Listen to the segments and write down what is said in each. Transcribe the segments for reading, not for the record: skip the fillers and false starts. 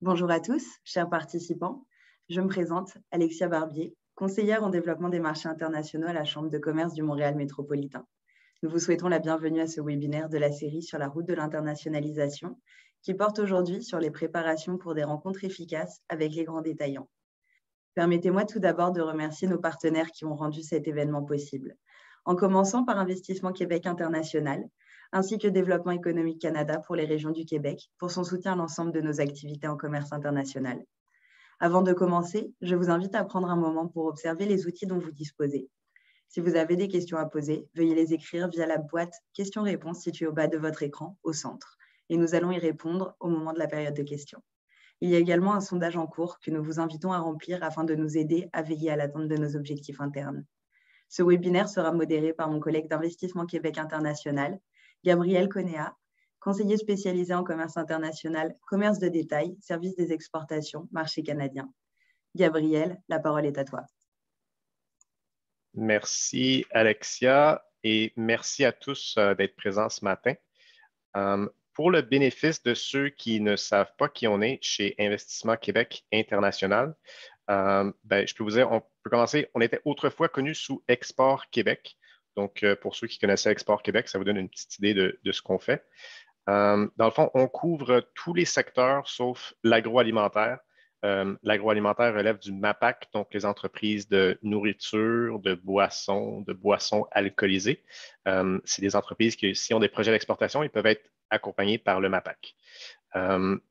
Bonjour à tous, chers participants. Je me présente, Alexia Barbier, conseillère en développement des marchés internationaux à la Chambre de commerce du Montréal métropolitain. Nous vous souhaitons la bienvenue à ce webinaire de la série sur la route de l'internationalisation qui porte aujourd'hui sur les préparations pour des rencontres efficaces avec les grands détaillants. Permettez-moi tout d'abord de remercier nos partenaires qui ont rendu cet événement possible, en commençant par Investissement Québec International, ainsi que Développement économique Canada pour les régions du Québec, pour son soutien à l'ensemble de nos activités en commerce international. Avant de commencer, je vous invite à prendre un moment pour observer les outils dont vous disposez. Si vous avez des questions à poser, veuillez les écrire via la boîte questions-réponses située au bas de votre écran, au centre, et nous allons y répondre au moment de la période de questions. Il y a également un sondage en cours que nous vous invitons à remplir afin de nous aider à veiller à l'atteinte de nos objectifs internes. Ce webinaire sera modéré par mon collègue d'Investissement Québec International, Gabriel Conéa, conseiller spécialisé en commerce international, commerce de détail, service des exportations, marché canadien. Gabriel, la parole est à toi. Merci Alexia et merci à tous d'être présents ce matin. Pour le bénéfice de ceux qui ne savent pas qui on est chez Investissement Québec International, je peux vous dire, on peut commencer. On était autrefois connu sous Export Québec. Donc, pour ceux qui connaissaient Export Québec, ça vous donne une petite idée de ce qu'on fait. Dans le fond, on couvre tous les secteurs sauf l'agroalimentaire. L'agroalimentaire relève du MAPAC, donc les entreprises de nourriture, de boissons alcoolisées. C'est des entreprises qui, si ont des projets d'exportation, ils peuvent être accompagnés par le MAPAC.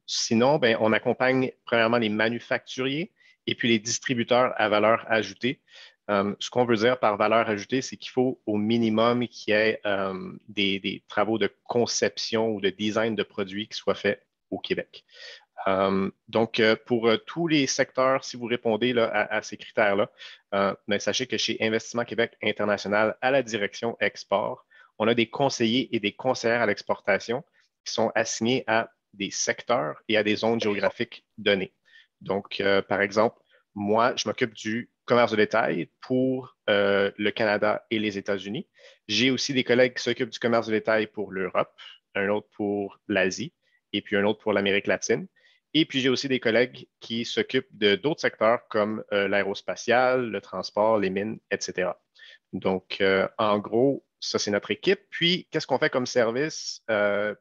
Sinon, on accompagne premièrement les manufacturiers et puis les distributeurs à valeur ajoutée. Ce qu'on veut dire par valeur ajoutée, c'est qu'il faut au minimum qu'il y ait des travaux de conception ou de design de produits qui soient faits au Québec. Donc, pour tous les secteurs, si vous répondez là, à ces critères-là, sachez que chez Investissement Québec International, à la direction export, on a des conseillers et des conseillères à l'exportation qui sont assignés à des secteurs et à des zones géographiques données. Donc, par exemple, moi, je m'occupe du commerce de détail pour le Canada et les États-Unis. J'ai aussi des collègues qui s'occupent du commerce de détail pour l'Europe, un autre pour l'Asie et puis un autre pour l'Amérique latine. Et puis, j'ai aussi des collègues qui s'occupent d'autres secteurs comme l'aérospatial, le transport, les mines, etc. Donc, en gros, ça, c'est notre équipe. Puis, qu'est-ce qu'on fait comme service?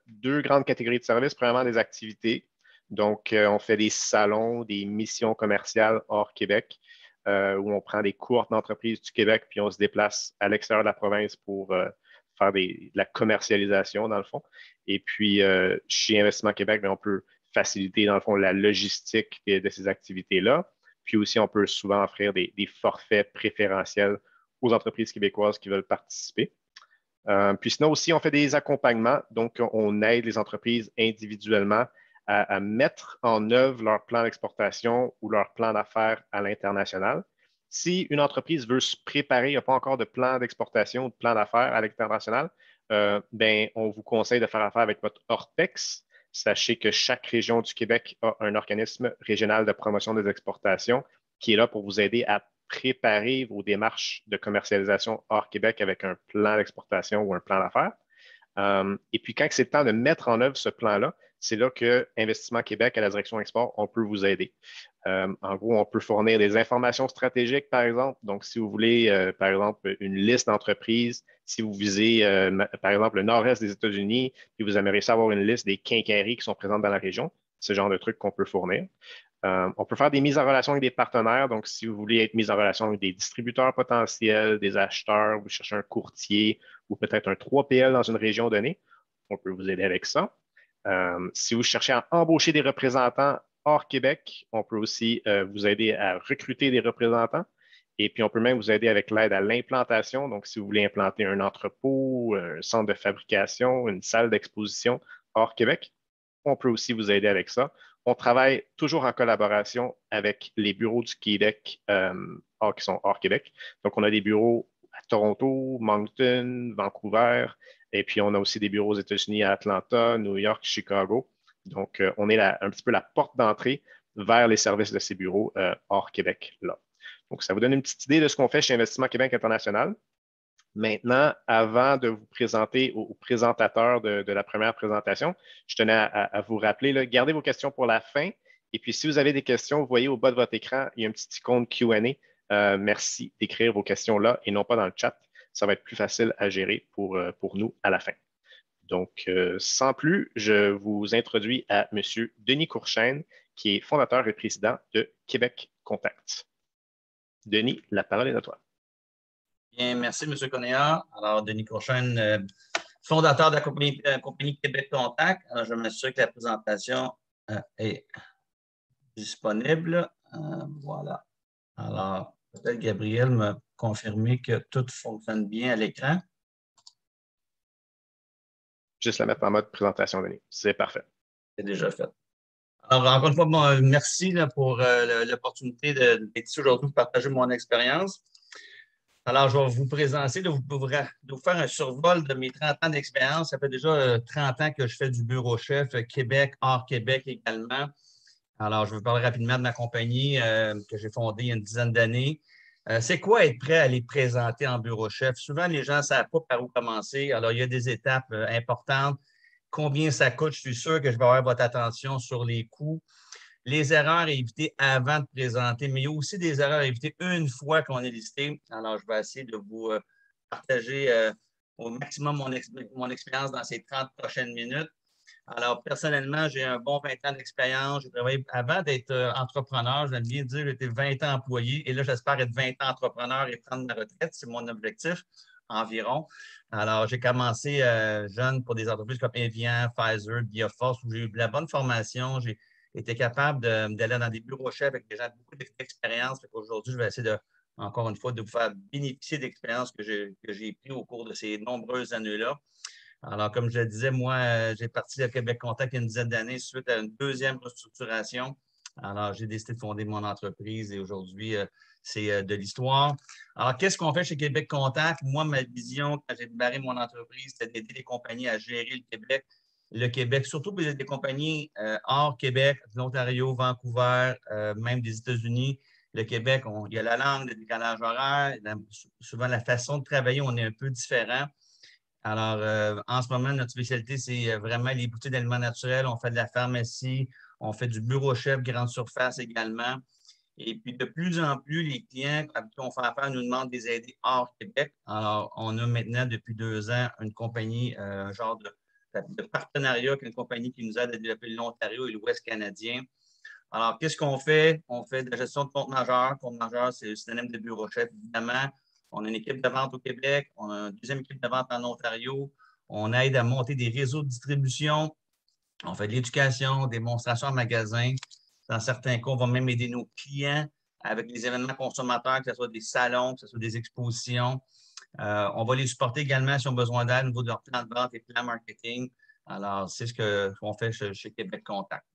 Deux grandes catégories de services. Premièrement, des activités. Donc, on fait des salons, des missions commerciales hors Québec, où on prend des cohortes d'entreprises du Québec, puis on se déplace à l'extérieur de la province pour faire de la commercialisation, dans le fond. Et puis, chez Investissement Québec, on peut faciliter, dans le fond, la logistique de ces activités-là. Puis aussi, on peut souvent offrir des forfaits préférentiels aux entreprises québécoises qui veulent participer. Puis sinon aussi, on fait des accompagnements. Donc, on aide les entreprises individuellement à mettre en œuvre leur plan d'exportation ou leur plan d'affaires à l'international. Si une entreprise veut se préparer, il n'y a pas encore de plan d'exportation ou de plan d'affaires à l'international, on vous conseille de faire affaire avec votre ORTEX. Sachez que chaque région du Québec a un organisme régional de promotion des exportations qui est là pour vous aider à préparer vos démarches de commercialisation hors Québec avec un plan d'exportation ou un plan d'affaires. Et puis, quand c'est le temps de mettre en œuvre ce plan-là, c'est là que Investissement Québec à la direction export, on peut vous aider. En gros, on peut fournir des informations stratégiques, par exemple. Donc, si vous voulez, par exemple, une liste d'entreprises, si vous visez, par exemple, le nord-est des États-Unis, puis vous aimeriez savoir une liste des quincailleries qui sont présentes dans la région, c'est ce genre de trucs qu'on peut fournir. On peut faire des mises en relation avec des partenaires. Donc, si vous voulez être mis en relation avec des distributeurs potentiels, des acheteurs, vous cherchez un courtier ou peut-être un 3PL dans une région donnée, on peut vous aider avec ça. Si vous cherchez à embaucher des représentants hors Québec, on peut aussi vous aider à recruter des représentants. Et puis, on peut même vous aider avec l'aide à l'implantation. Donc, si vous voulez implanter un entrepôt, un centre de fabrication, une salle d'exposition hors Québec, on peut aussi vous aider avec ça. On travaille toujours en collaboration avec les bureaux du Québec qui sont hors Québec. Donc, on a des bureaux à Toronto, Moncton, Vancouver, et puis on a aussi des bureaux aux États-Unis à Atlanta, New York, Chicago. Donc, on est un petit peu la porte d'entrée vers les services de ces bureaux hors Québec là. Donc, ça vous donne une petite idée de ce qu'on fait chez Investissement Québec International. Maintenant, avant de vous présenter au présentateur de la première présentation, je tenais à vous rappeler, là, gardez vos questions pour la fin Et puis, si vous avez des questions, vous voyez au bas de votre écran, il y a un petit icône Q&A. Merci d'écrire vos questions là et non pas dans le chat. Ça va être plus facile à gérer pour nous à la fin. Donc, sans plus, je vous introduis à M. Denis Courchaine, qui est fondateur et président de Québec Contact. Denis, la parole est à toi. Bien, merci, M. Conéa. Alors, Denis Courchaine, fondateur de la compagnie Québec Contact. Alors, je m'assure que la présentation est disponible. Voilà. Alors, peut-être Gabriel me confirmer que tout fonctionne bien à l'écran. Juste la mettre en mode présentation, Denis. C'est parfait. C'est déjà fait. Alors, encore une fois, merci là, pour l'opportunité d'être ici aujourd'hui pour partager mon expérience. Alors, je vais vous présenter, de vous faire un survol de mes 30 ans d'expérience. Ça fait déjà 30 ans que je fais du bureau chef Québec, hors Québec également. Alors, je vais vous parler rapidement de ma compagnie que j'ai fondée il y a une dizaine d'années. C'est quoi être prêt à aller présenter en bureau chef? Souvent, les gens ne savent pas par où commencer. Alors, il y a des étapes importantes. Combien ça coûte? Je suis sûr que je vais avoir votre attention sur les coûts. Les erreurs à éviter avant de présenter, mais il y a aussi des erreurs à éviter une fois qu'on est listé. Alors, je vais essayer de vous partager au maximum mon expérience dans ces 30 prochaines minutes. Alors, personnellement, j'ai un bon 20 ans d'expérience. J'ai travaillé avant d'être entrepreneur. J'aime bien dire que j'étais 20 ans employé et là, j'espère être 20 ans entrepreneur et prendre ma retraite. C'est mon objectif environ. Alors, j'ai commencé jeune pour des entreprises comme Evian, Pfizer, Bioforce, où j'ai eu de la bonne formation. J'ai été capable d'aller dans des bureaux chefs avec des gens beaucoup d'expérience. Aujourd'hui, je vais essayer encore une fois, de vous faire bénéficier d'expériences que j'ai prises au cours de ces nombreuses années-là. Alors, comme je le disais, moi, j'ai parti de Québec Contact il y a une dizaine d'années suite à une deuxième restructuration. Alors, j'ai décidé de fonder mon entreprise et aujourd'hui, c'est de l'histoire. Alors, qu'est-ce qu'on fait chez Québec Contact? Moi, ma vision, quand j'ai démarré mon entreprise, c'était d'aider les compagnies à gérer le Québec, surtout pour des compagnies hors Québec, l'Ontario, Vancouver, même des États-Unis. Le Québec, il y a la langue, le décalage horaire, souvent la façon de travailler, on est un peu différent. Alors, en ce moment, notre spécialité, c'est vraiment les boutiques d'aliments naturels. On fait de la pharmacie, on fait du bureau chef, grande surface également. Et puis, de plus en plus, les clients avec qui on fait affaire nous demandent des aider hors Québec. Alors, on a maintenant, depuis 2 ans, une compagnie, un genre de partenariat avec une compagnie qui nous aide à développer l'Ontario et l'Ouest canadien. Alors, qu'est-ce qu'on fait? On fait de la gestion de compte majeur. Compte majeur, c'est le synonyme de bureau chef, évidemment. On a une équipe de vente au Québec. On a une deuxième équipe de vente en Ontario. On aide à monter des réseaux de distribution. On fait de l'éducation, démonstration en magasin. Dans certains cas, on va même aider nos clients avec les événements consommateurs, que ce soit des salons, que ce soit des expositions. On va les supporter également si on a besoin d'aide au niveau de leur plan de vente et plan marketing. Alors, c'est ce qu'on fait chez Québec Contact.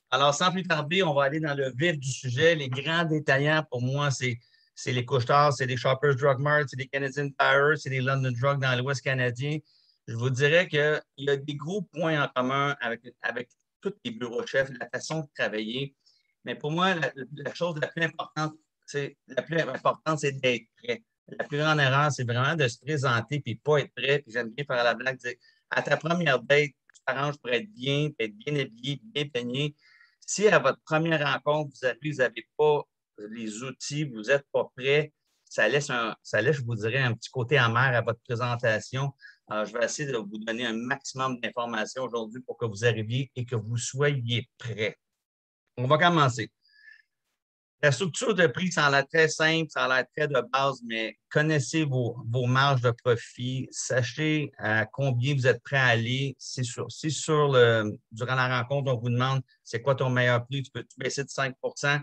Alors, sans plus tarder, on va aller dans le vif du sujet. Les grands détaillants, pour moi, c'est les Couche-Tard, c'est les Shoppers Drug Mart, c'est les Canadian Tire, c'est les London Drug dans l'Ouest canadien. Je vous dirais qu'il y a des gros points en commun avec tous les bureaux chefs, la façon de travailler. Mais pour moi, la chose la plus importante, c'est d'être prêt. La plus grande erreur, c'est vraiment de se présenter puis pas être prêt. Puis j'aime bien faire la blague, dire à ta première date, tu t'arranges pour être bien habillé, bien peigné. Si à votre première rencontre, vous n'avez pas les outils, vous n'êtes pas prêt, ça laisse, je vous dirais, un petit côté amer à votre présentation. Alors, je vais essayer de vous donner un maximum d'informations aujourd'hui pour que vous arriviez et que vous soyez prêt. On va commencer. La structure de prix, ça a l'air très simple, ça a l'air très de base, mais connaissez vos marges de profit, sachez à combien vous êtes prêt à aller. Durant la rencontre, on vous demande c'est quoi ton meilleur prix, tu peux baisser de 5 %.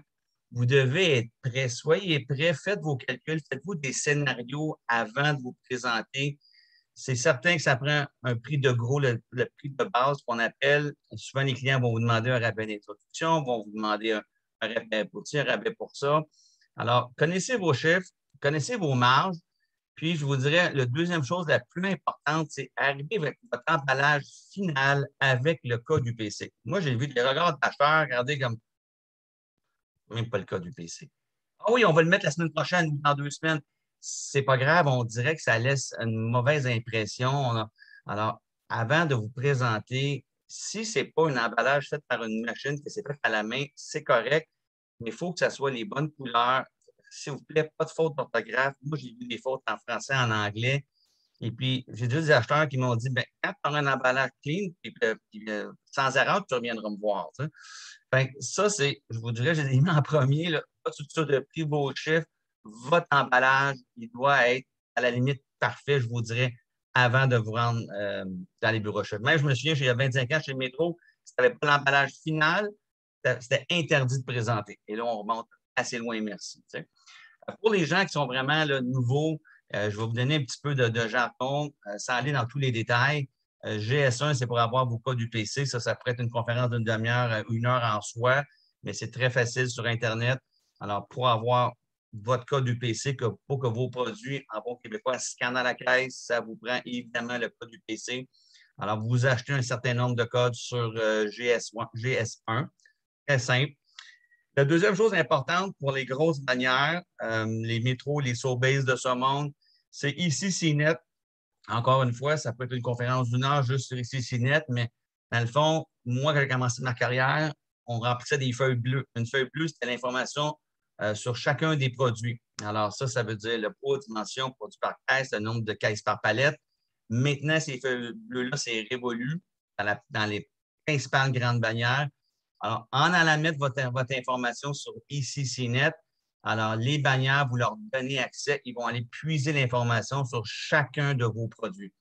Vous devez être prêt. Soyez prêt, faites vos calculs, faites-vous des scénarios avant de vous présenter. C'est certain que ça prend un prix de gros, le prix de base qu'on appelle. Souvent, les clients vont vous demander un rabais d'introduction, vont vous demander un rabais pour ci, un rabais pour ça. Alors, connaissez vos chiffres, connaissez vos marges. Puis, je vous dirais, la deuxième chose la plus importante, c'est arriver avec votre emballage final avec le code UPC. Moi, j'ai vu des regards d'acheteurs regarder comme même pas le code UPC. Ah oui, on va le mettre la semaine prochaine ou dans 2 semaines. C'est pas grave, on dirait que ça laisse une mauvaise impression. Alors, avant de vous présenter, si ce n'est pas un emballage fait par une machine, que c'est fait à la main, c'est correct, mais il faut que ça soit les bonnes couleurs. S'il vous plaît, pas de faute d'orthographe. Moi, j'ai vu des fautes en français, en anglais. Et puis, j'ai déjà des acheteurs qui m'ont dit, ben, quand tu auras un emballage clean, sans erreur, tu reviendras me voir. Tu sais. Fait ça, je vous dirais, je les ai mis en premier, là, pas tout ça de prix, vos chiffres. Votre emballage, il doit être à la limite parfait, je vous dirais, avant de vous rendre dans les bureaux chefs. Même, je me souviens, il y a 25 ans, chez Métro, si tu n'avais pas l'emballage final, c'était interdit de présenter. Et là, on remonte assez loin, merci. Tu sais. Pour les gens qui sont vraiment là, nouveaux, je vais vous donner un petit peu de jargon sans aller dans tous les détails. GS1, c'est pour avoir vos codes UPC. Ça pourrait être une conférence d'une demi-heure, 1 heure en soi, mais c'est très facile sur Internet. Alors, pour avoir votre code UPC, pour que vos produits en bon québécois scannent à la caisse, ça vous prend évidemment le code UPC. Alors, vous achetez un certain nombre de codes sur GS1, très simple. La deuxième chose importante pour les grosses bannières, les métros, les Sobeys de ce monde, c'est ici CNET. Encore une fois, ça peut être une conférence d'1 heure juste sur ici CNET, mais dans le fond, moi, quand j'ai commencé ma carrière, on remplissait des feuilles bleues. Une feuille bleue, c'était l'information sur chacun des produits. Alors ça veut dire le poids, dimension, produit par caisse, le nombre de caisses par palette. Maintenant, ces feuilles bleues-là, c'est révolu dans les principales grandes bannières. Alors, en allant mettre votre information sur ICCNet, alors les bannières, vous leur donnez accès, ils vont aller puiser l'information sur chacun de vos produits.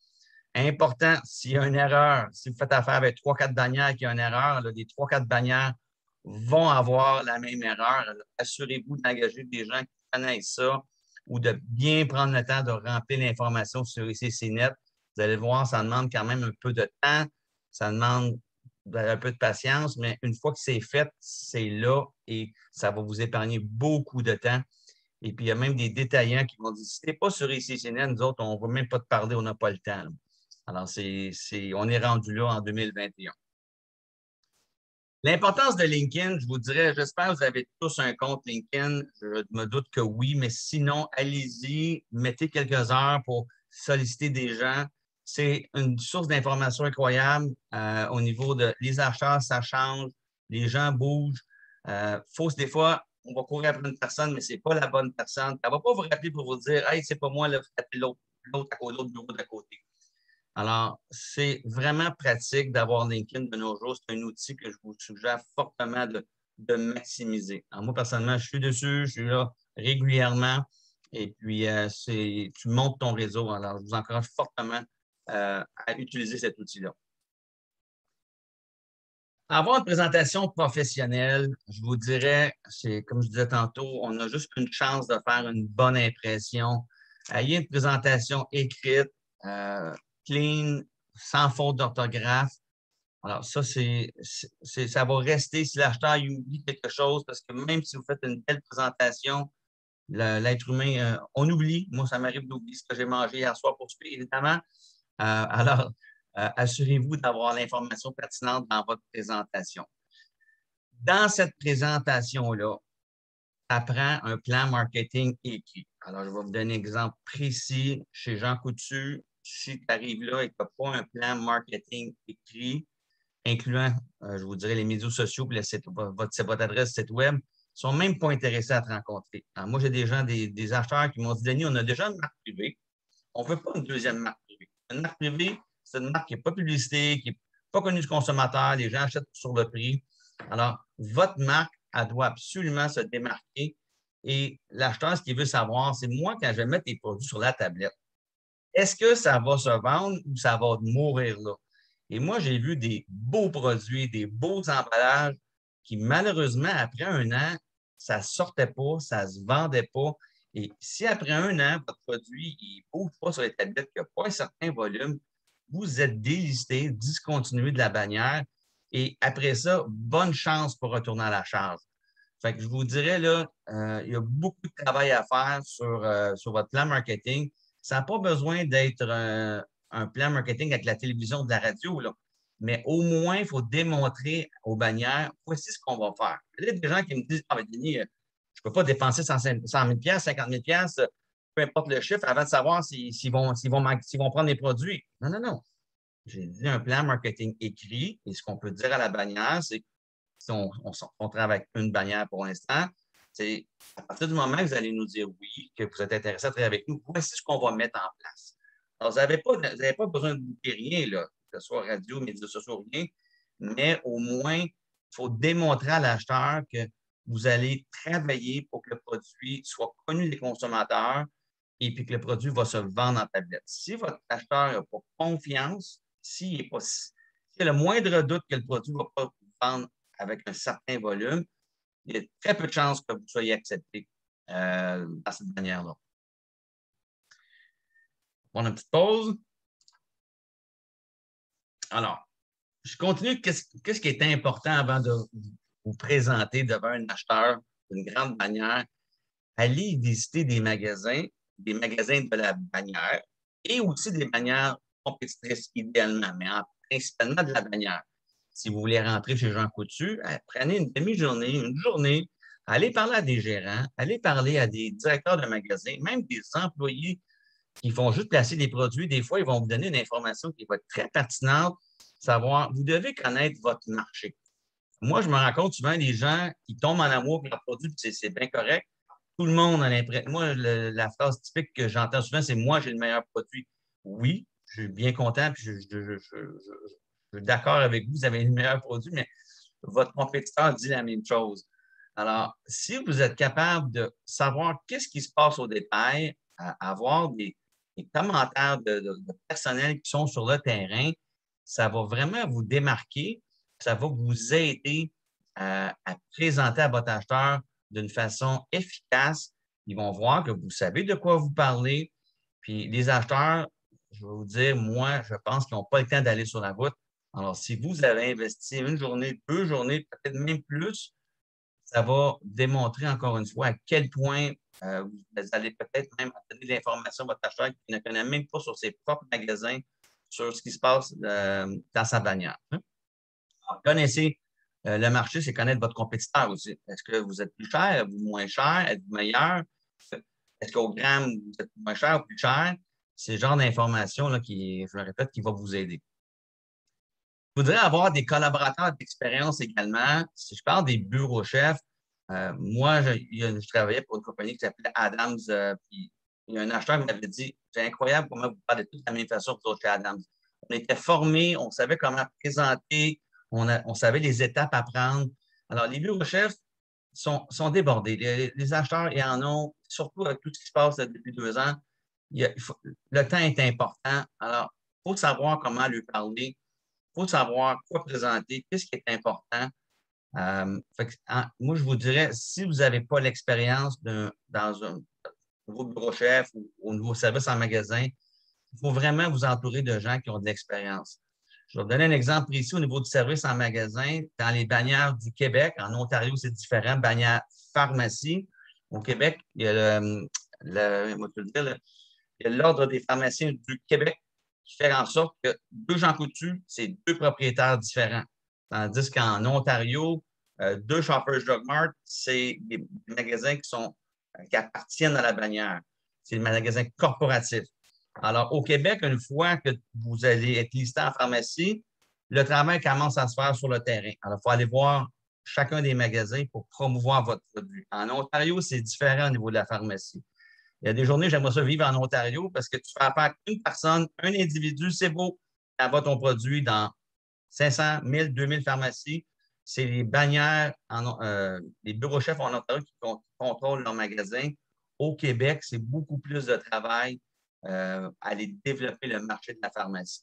Important, s'il y a une erreur, si vous faites affaire avec 3-4 bannières qui ont une erreur, là, les 3-4 bannières vont avoir la même erreur. Assurez-vous d'engager des gens qui connaissent ça ou de bien prendre le temps de remplir l'information sur ICCNet. Vous allez voir, ça demande quand même un peu de temps, ça demande un peu de patience, mais une fois que c'est fait, c'est là et ça va vous épargner beaucoup de temps. Et puis, il y a même des détaillants qui vont dire, si tu n'es pas sur ICCNet, nous autres, on ne va même pas te parler, on n'a pas le temps. Là. Alors, on est rendu là en 2021. L'importance de LinkedIn, je vous dirais, j'espère que vous avez tous un compte LinkedIn. Je me doute que oui, mais sinon, allez-y, mettez quelques heures pour solliciter des gens. C'est une source d'information incroyable au niveau de les achats, ça change, les gens bougent. Des fois, on va courir après une personne, mais ce n'est pas la bonne personne. Elle ne va pas vous rappeler pour vous dire, hey, c'est pas moi, là, appelez l'autre bureau d'à côté. Alors, c'est vraiment pratique d'avoir LinkedIn de nos jours. C'est un outil que je vous suggère fortement de maximiser. Alors, moi, personnellement, je suis dessus, je suis là régulièrement. Et puis, tu montes ton réseau. Alors, je vous encourage fortement à utiliser cet outil-là. Avoir une présentation professionnelle, je vous dirais, c'est comme je disais tantôt, on a juste une chance de faire une bonne impression. Ayez une présentation écrite, clean, sans faute d'orthographe. Alors, ça, ça va rester si l'acheteur oublie quelque chose, parce que même si vous faites une belle présentation, l'être humain, on oublie. Moi, ça m'arrive d'oublier ce que j'ai mangé hier soir pour souper, évidemment. Alors, assurez-vous d'avoir l'information pertinente dans votre présentation. Dans cette présentation-là, ça prend un plan marketing écrit. Alors, je vais vous donner un exemple précis. Chez Jean Coutu, si tu arrives là et que tu n'as pas un plan marketing écrit, incluant, je vous dirais, les médias sociaux et votre adresse site web, ne sont même pas intéressés à te rencontrer. Alors, moi, j'ai des gens, des acheteurs qui m'ont dit, Denis, on a déjà une marque privée. On ne veut pas une deuxième marque privée. Une marque privée, c'est une marque qui n'est pas publicité, qui n'est pas connue du consommateur. Les gens achètent sur le prix. Alors, votre marque, elle doit absolument se démarquer. Et l'acheteur, ce qu'il veut savoir, c'est moi, quand je vais mettre des produits sur la tablette, est-ce que ça va se vendre ou ça va mourir là? Et moi, j'ai vu des beaux produits, des beaux emballages qui, malheureusement, après 1 an, ça ne sortait pas, ça ne se vendait pas. Et si après 1 an, votre produit ne bouge pas sur les tablettes, qu'il n'y a pas un certain volume, vous êtes délisté, discontinué de la bannière. Et après ça, bonne chance pour retourner à la charge. Fait que je vous dirais, là, il y a beaucoup de travail à faire sur votre plan marketing. Ça n'a pas besoin d'être un plan marketing avec la télévision ou de la radio, là. Mais au moins, il faut démontrer aux bannières, voici ce qu'on va faire. Il y a des gens qui me disent, ah, ben, Denis, je ne peux pas dépenser 100 000 $, 50 000 $, peu importe le chiffre, avant de savoir s'ils vont prendre les produits. Non, non, non. j'ai dit un plan marketing écrit. Et ce qu'on peut dire à la bannière, c'est que si on travaille avec une bannière pour l'instant, c'est à partir du moment que vous allez nous dire oui, que vous êtes intéressé à travailler avec nous, voici ce qu'on va mettre en place. Alors, vous n'avez pas besoin de bouquer rien, là, que ce soit radio, médias sociaux, rien, mais au moins, il faut démontrer à l'acheteur que vous allez travailler pour que le produit soit connu des consommateurs et puis que le produit va se vendre en tablette. Si votre acheteur n'a pas confiance, s'il y a le moindre doute que le produit ne va pas vendre avec un certain volume, il y a très peu de chances que vous soyez accepté dans cette manière-là. On a une petite pause. Alors, je continue. Qu'est-ce qui est important avant de vous présenter devant un acheteur d'une grande bannière? Allez visiter des magasins de la bannière et aussi des bannières compétitrices idéalement, mais principalement de la bannière. Si vous voulez rentrer chez Jean Coutu, prenez une demi-journée, une journée, allez parler à des gérants, allez parler à des directeurs de magasins, même des employés qui font juste placer des produits. Des fois, ils vont vous donner une information qui va être très pertinente, savoir, vous devez connaître votre marché. Moi, je me rends compte souvent des gens qui tombent en amour avec leur produit, c'est bien correct. Tout le monde a l'impression. Moi, la phrase typique que j'entends souvent, c'est moi, j'ai le meilleur produit. Oui, je suis bien content, puis je suis d'accord avec vous, vous avez le meilleur produit, mais votre compétiteur dit la même chose. Alors, si vous êtes capable de savoir qu'est-ce qui se passe au détail, avoir des commentaires de personnel qui sont sur le terrain, ça va vraiment vous démarquer, ça va vous aider à présenter à votre acheteur d'une façon efficace. Ils vont voir que vous savez de quoi vous parlez. Puis les acheteurs, je vais vous dire, moi, je pense qu'ils n'ont pas le temps d'aller sur la route. Alors, si vous avez investi une journée, 2 journées, peut-être même plus, ça va démontrer encore une fois à quel point vous allez peut-être même donner de l'information à votre acheteur qui ne connaît même pas sur ses propres magasins sur ce qui se passe dans sa bannière. Alors, connaissez le marché, c'est connaître votre compétiteur aussi. Est-ce que vous êtes plus cher, êtes-vous moins cher, êtes-vous meilleur? Est-ce qu'au gramme, vous êtes moins cher ou plus cher? C'est le genre d'information qui, je le répète, qui va vous aider. Je voudrais avoir des collaborateurs d'expérience également. Si je parle des bureaux chefs, moi, je travaillais pour une compagnie qui s'appelait Adams. Puis il y a un acheteur qui m'avait dit, c'est incroyable comment vous parlez tous de la même façon que vous autres chez Adams. On était formés, on savait comment présenter, on savait les étapes à prendre. Alors, les bureaux chefs sont débordés. Les acheteurs, ils en ont, surtout avec tout ce qui se passe depuis 2 ans, le temps est important. Alors, il faut savoir comment lui parler. Il faut savoir quoi présenter, qu'est-ce qui est important. Moi, je vous dirais, si vous n'avez pas l'expérience dans un nouveau bureau chef ou au nouveau service en magasin, il faut vraiment vous entourer de gens qui ont de l'expérience. Je vais vous donner un exemple précis au niveau du service en magasin. Dans les bannières du Québec, en Ontario, c'est différent, bannière pharmacie. Au Québec, il y a l'Ordre des pharmaciens du Québec qui fait en sorte que 2 Jean Coutu, c'est 2 propriétaires différents. Tandis qu'en Ontario, 2 Shoppers Drug Mart, c'est des magasins qui appartiennent à la bannière. C'est des magasins corporatifs. Alors, au Québec, une fois que vous allez être listé en pharmacie, le travail commence à se faire sur le terrain. Alors, il faut aller voir chacun des magasins pour promouvoir votre produit. En Ontario, c'est différent au niveau de la pharmacie. Il y a des journées, j'aimerais ça vivre en Ontario parce que tu fais affaire avec une personne, un individu, c'est beau. Tu envoies ton produit dans 500, 1000, 2000 pharmacies. C'est les bannières, les bureaux chefs en Ontario qui contrôlent leurs magasins. Au Québec, c'est beaucoup plus de travail à aller développer le marché de la pharmacie.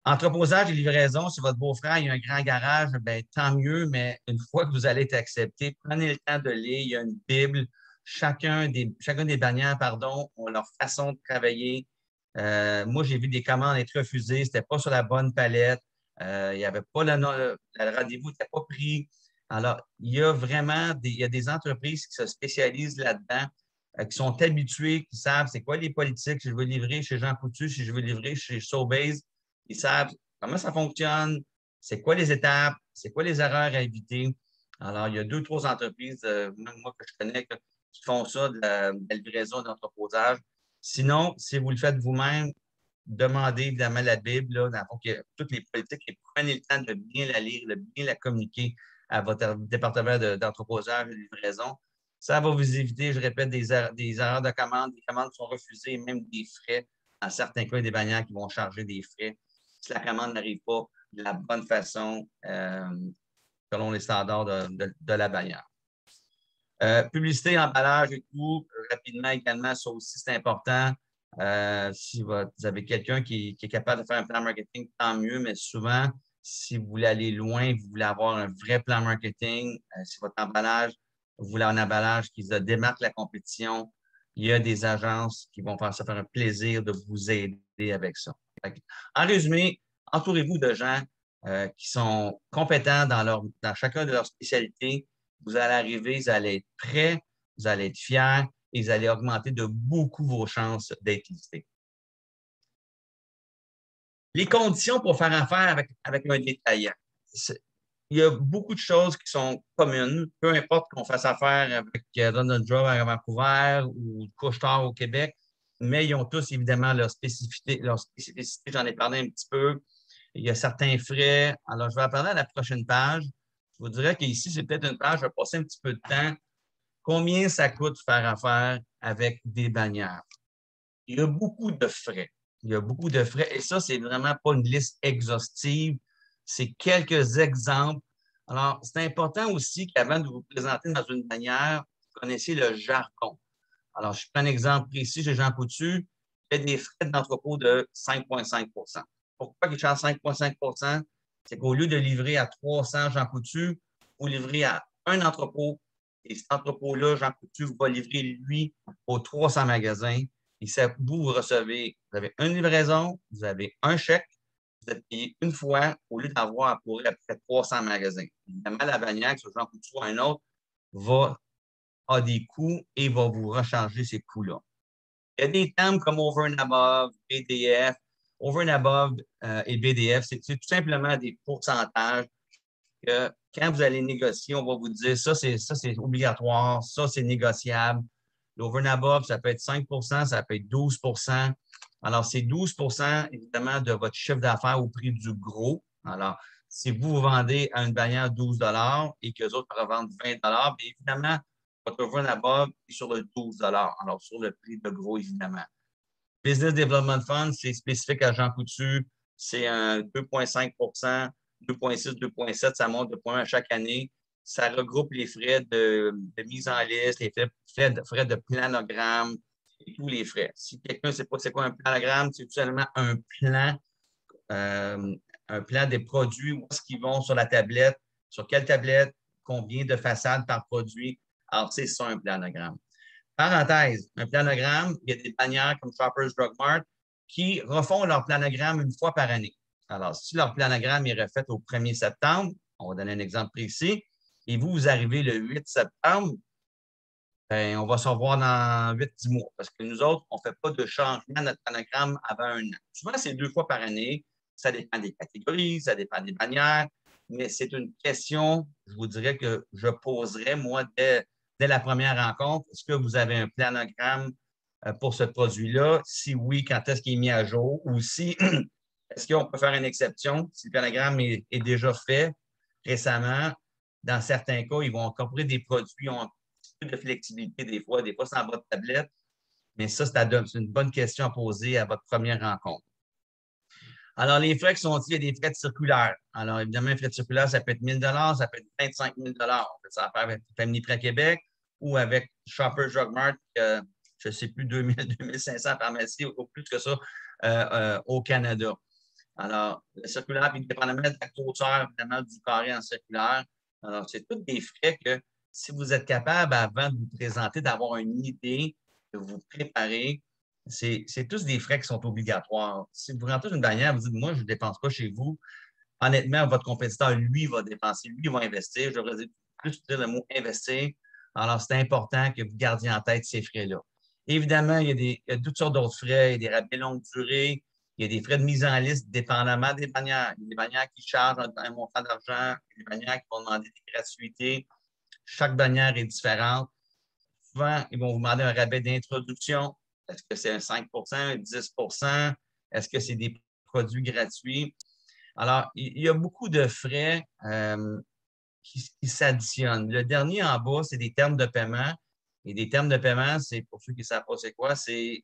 Entreposage et livraison, si votre beau-frère il a un grand garage, bien, tant mieux, mais une fois que vous allez être accepté, prenez le temps de lire. Il y a une Bible. Chacun des bannières, ont leur façon de travailler. Moi, j'ai vu des commandes être refusées. Ce n'était pas sur la bonne palette. Il n'y avait pas le rendez-vous n'était pas pris. Alors, il y a vraiment des entreprises qui se spécialisent là-dedans, qui sont habituées, qui savent c'est quoi les politiques. Si je veux livrer chez Jean Coutu, si je veux livrer chez Sobeys, ils savent comment ça fonctionne, c'est quoi les étapes, c'est quoi les erreurs à éviter. Alors, il y a 2, 3 entreprises, même moi que je connais, qui font ça de la livraison d'entreposage. Sinon, si vous le faites vous-même, demandez évidemment la Bible, là, dans le fond, que toutes les politiques, et prenez le temps de bien la lire, de bien la communiquer à votre département d'entreposage et de livraison. Ça va vous éviter, je répète, des erreurs de commande. Les commandes sont refusées, même des frais. Dans certains cas, il y a des bannières qui vont charger des frais si la commande n'arrive pas de la bonne façon selon les standards de la bannière. Publicité, emballage et tout, rapidement également, ça aussi, c'est important. Si vous avez quelqu'un qui est capable de faire un plan marketing, tant mieux, mais souvent, si vous voulez aller loin, vous voulez avoir un vrai plan marketing, si votre emballage, vous voulez un emballage qui se démarque la compétition, il y a des agences qui vont faire ça faire un plaisir de vous aider avec ça. En résumé, entourez-vous de gens qui sont compétents dans chacun de leurs spécialités. Vous allez arriver, vous allez être prêts, vous allez être fiers et vous allez augmenter de beaucoup vos chances d'être listé. Les conditions pour faire affaire avec un détaillant. Il y a beaucoup de choses qui sont communes, peu importe qu'on fasse affaire avec Donald Trump à Vancouver ou Couche-Tard au Québec, mais ils ont tous évidemment leur spécificité. J'en ai parlé un petit peu. Il y a certains frais. Alors, je vais en parler à la prochaine page. Je vous dirais qu'ici, c'est peut-être une page, je vais passer un petit peu de temps. Combien ça coûte faire affaire avec des bannières? Il y a beaucoup de frais. Il y a beaucoup de frais. Et ça, c'est vraiment pas une liste exhaustive. C'est quelques exemples. Alors, c'est important aussi qu'avant de vous présenter dans une bannière, vous connaissiez le jargon. Alors, je prends un exemple précis chez Jean Coutu. Il y a des frais d'entrepôt de 5,5 %. Pourquoi il charge 5,5 %? C'est qu'au lieu de livrer à 300 Jean Coutu, vous livrez à un entrepôt. Et cet entrepôt-là, Jean Coutu va livrer, lui, aux 300 magasins. Et ça, vous recevez, vous avez une livraison, vous avez un chèque, vous êtes payé une fois au lieu d'avoir à courir à peu près 300 magasins. Évidemment, la bannière, que ce soit Jean Coutu ou un autre, a des coûts et va vous recharger ces coûts-là. Il y a des termes comme over and above, BDF. Over and above et BDF, c'est tout simplement des pourcentages que quand vous allez négocier, on va vous dire ça, c'est obligatoire, ça, c'est négociable. L'over and above, ça peut être 5 % ça peut être 12 %. Alors, c'est 12 % évidemment de votre chiffre d'affaires au prix du gros. Alors, si vous vendez à une bannière 12 $ et que les autres revendent 20 $, bien évidemment, votre over and above est sur le 12 $, alors sur le prix de gros, évidemment. Business Development Fund, c'est spécifique à Jean Coutu, c'est un 2,5 %, 2,6, 2,7, ça monte de 0,1 à chaque année. Ça regroupe les frais de mise en liste, les frais de planogramme et tous les frais. Si quelqu'un ne sait pas c'est quoi un planogramme, c'est tout simplement un plan des produits, où est-ce qu'ils vont sur la tablette, sur quelle tablette, combien de façades par produit. Alors, c'est ça un planogramme. Parenthèse, un planogramme, il y a des bannières comme Shoppers Drug Mart qui refont leur planogramme une fois par année. Alors, si leur planogramme est refait au 1er septembre, on va donner un exemple précis, et vous arrivez le 8 septembre, bien, on va se revoir dans 8-10 mois. Parce que nous autres, on ne fait pas de changement de notre planogramme avant un an. Souvent, c'est 2 fois par année. Ça dépend des catégories, ça dépend des bannières, mais c'est une question, je vous dirais, que je poserais, moi, dès la première rencontre. Est-ce que vous avez un planogramme pour ce produit-là? Si oui, quand est-ce qu'il est mis à jour? Ou si, est-ce qu'on peut faire une exception? Si le planogramme est déjà fait récemment, dans certains cas, ils vont incorporer des produits qui ont un petit peu de flexibilité des fois c'est en bas de tablette. Mais ça, c'est une bonne question à poser à votre première rencontre. Alors, les frais qui sont il y a des frais de circulaire. Alors, évidemment, un frais de circulaire, ça peut être 1 000 $, ça peut être 25 000 $. On fait ça faire avec Family Prêt Québec ou avec Shoppers Drug Mart, je ne sais plus, 2 000, 2 500 pharmacies ou plus que ça au Canada. Alors, le circulaire, puis dépendamment de la hauteur, évidemment, du carré en circulaire. Alors, c'est tous des frais que si vous êtes capable, avant de vous présenter, d'avoir une idée, de vous préparer, c'est tous des frais qui sont obligatoires. Si vous rentrez dans une bannière, vous dites, moi, je ne dépense pas chez vous. Honnêtement, votre compétiteur, lui, va dépenser, lui, va investir. Je devrais plus dire le mot investir. Alors, c'est important que vous gardiez en tête ces frais-là. Évidemment, il y a toutes sortes d'autres frais. Il y a des rabais longue durée. Il y a des frais de mise en liste dépendamment des bannières. Il y a des bannières qui chargent un montant d'argent. Il y a des bannières qui vont demander des gratuités. Chaque bannière est différente. Souvent, ils vont vous demander un rabais d'introduction. Est-ce que c'est un 5 %, un 10 %? Est-ce que c'est des produits gratuits? Alors, il y a beaucoup de frais qui s'additionnent. Le dernier en bas, c'est des termes de paiement. Et des termes de paiement, c'est pour ceux qui ne savent pas c'est quoi, c'est,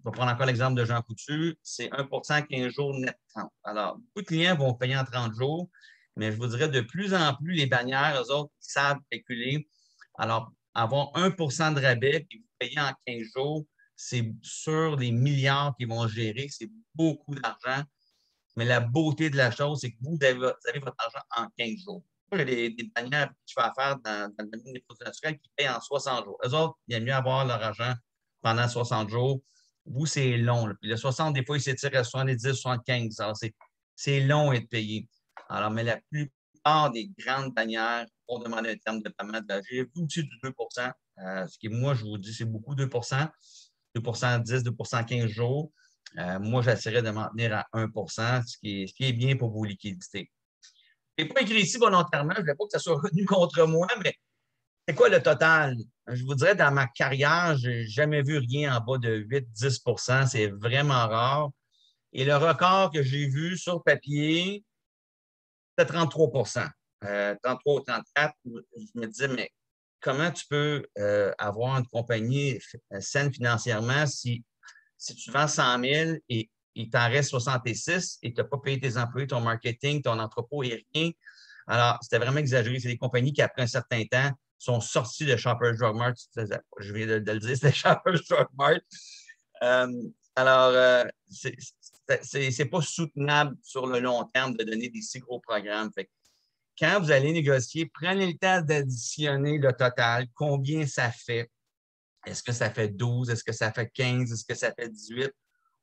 pour prendre encore l'exemple de Jean Coutu, c'est 1 15 jours net 30. Alors, beaucoup de clients vont payer en 30 jours, mais je vous dirais de plus en plus, les bannières, eux autres, ils savent calculer. Alors, avoir 1 de rabais et vous payez en 15 jours, c'est sur les milliards qu'ils vont gérer. C'est beaucoup d'argent. Mais la beauté de la chose, c'est que vous avez votre argent en 15 jours. Moi, j'ai des bannières que je fais affaire dans le domaine des produits naturels qui payent en 60 jours. Eux autres, il y a mieux avoir leur argent pendant 60 jours. Vous, c'est long. Là. Puis le 60, des fois, il s'étire à 70, 75. Alors, c'est long être payé. Alors, mais la plupart des grandes bannières vont demander un terme de paiement de la J'ai vu au-dessus du 2 ce qui, moi, je vous dis, c'est beaucoup 2 2 10, 2 15 jours. Moi, j'essaierais de m'en tenir à 1 ce qui est bien pour vos liquidités. Je n'ai pas écrit ici volontairement, je ne voulais pas que ça soit retenu contre moi, mais c'est quoi le total? Je vous dirais, dans ma carrière, je n'ai jamais vu rien en bas de 8-10 c'est vraiment rare. Et le record que j'ai vu sur papier, c'était 33 33 ou 34. Je me disais, mais comment tu peux avoir une compagnie saine financièrement si tu vends 100 000 et il t'en reste 66 et tu n'as pas payé tes employés, ton marketing, ton entrepôt et rien. Alors, c'était vraiment exagéré. C'est des compagnies qui, après un certain temps, sont sorties de Shoppers Drug Mart. Je viens de le dire, c'était Shoppers Drug Mart. Alors, c'est pas soutenable sur le long terme de donner des si gros programmes. Fait que quand vous allez négocier, prenez le temps d'additionner le total, combien ça fait. Est-ce que ça fait 12? Est-ce que ça fait 15? Est-ce que ça fait 18?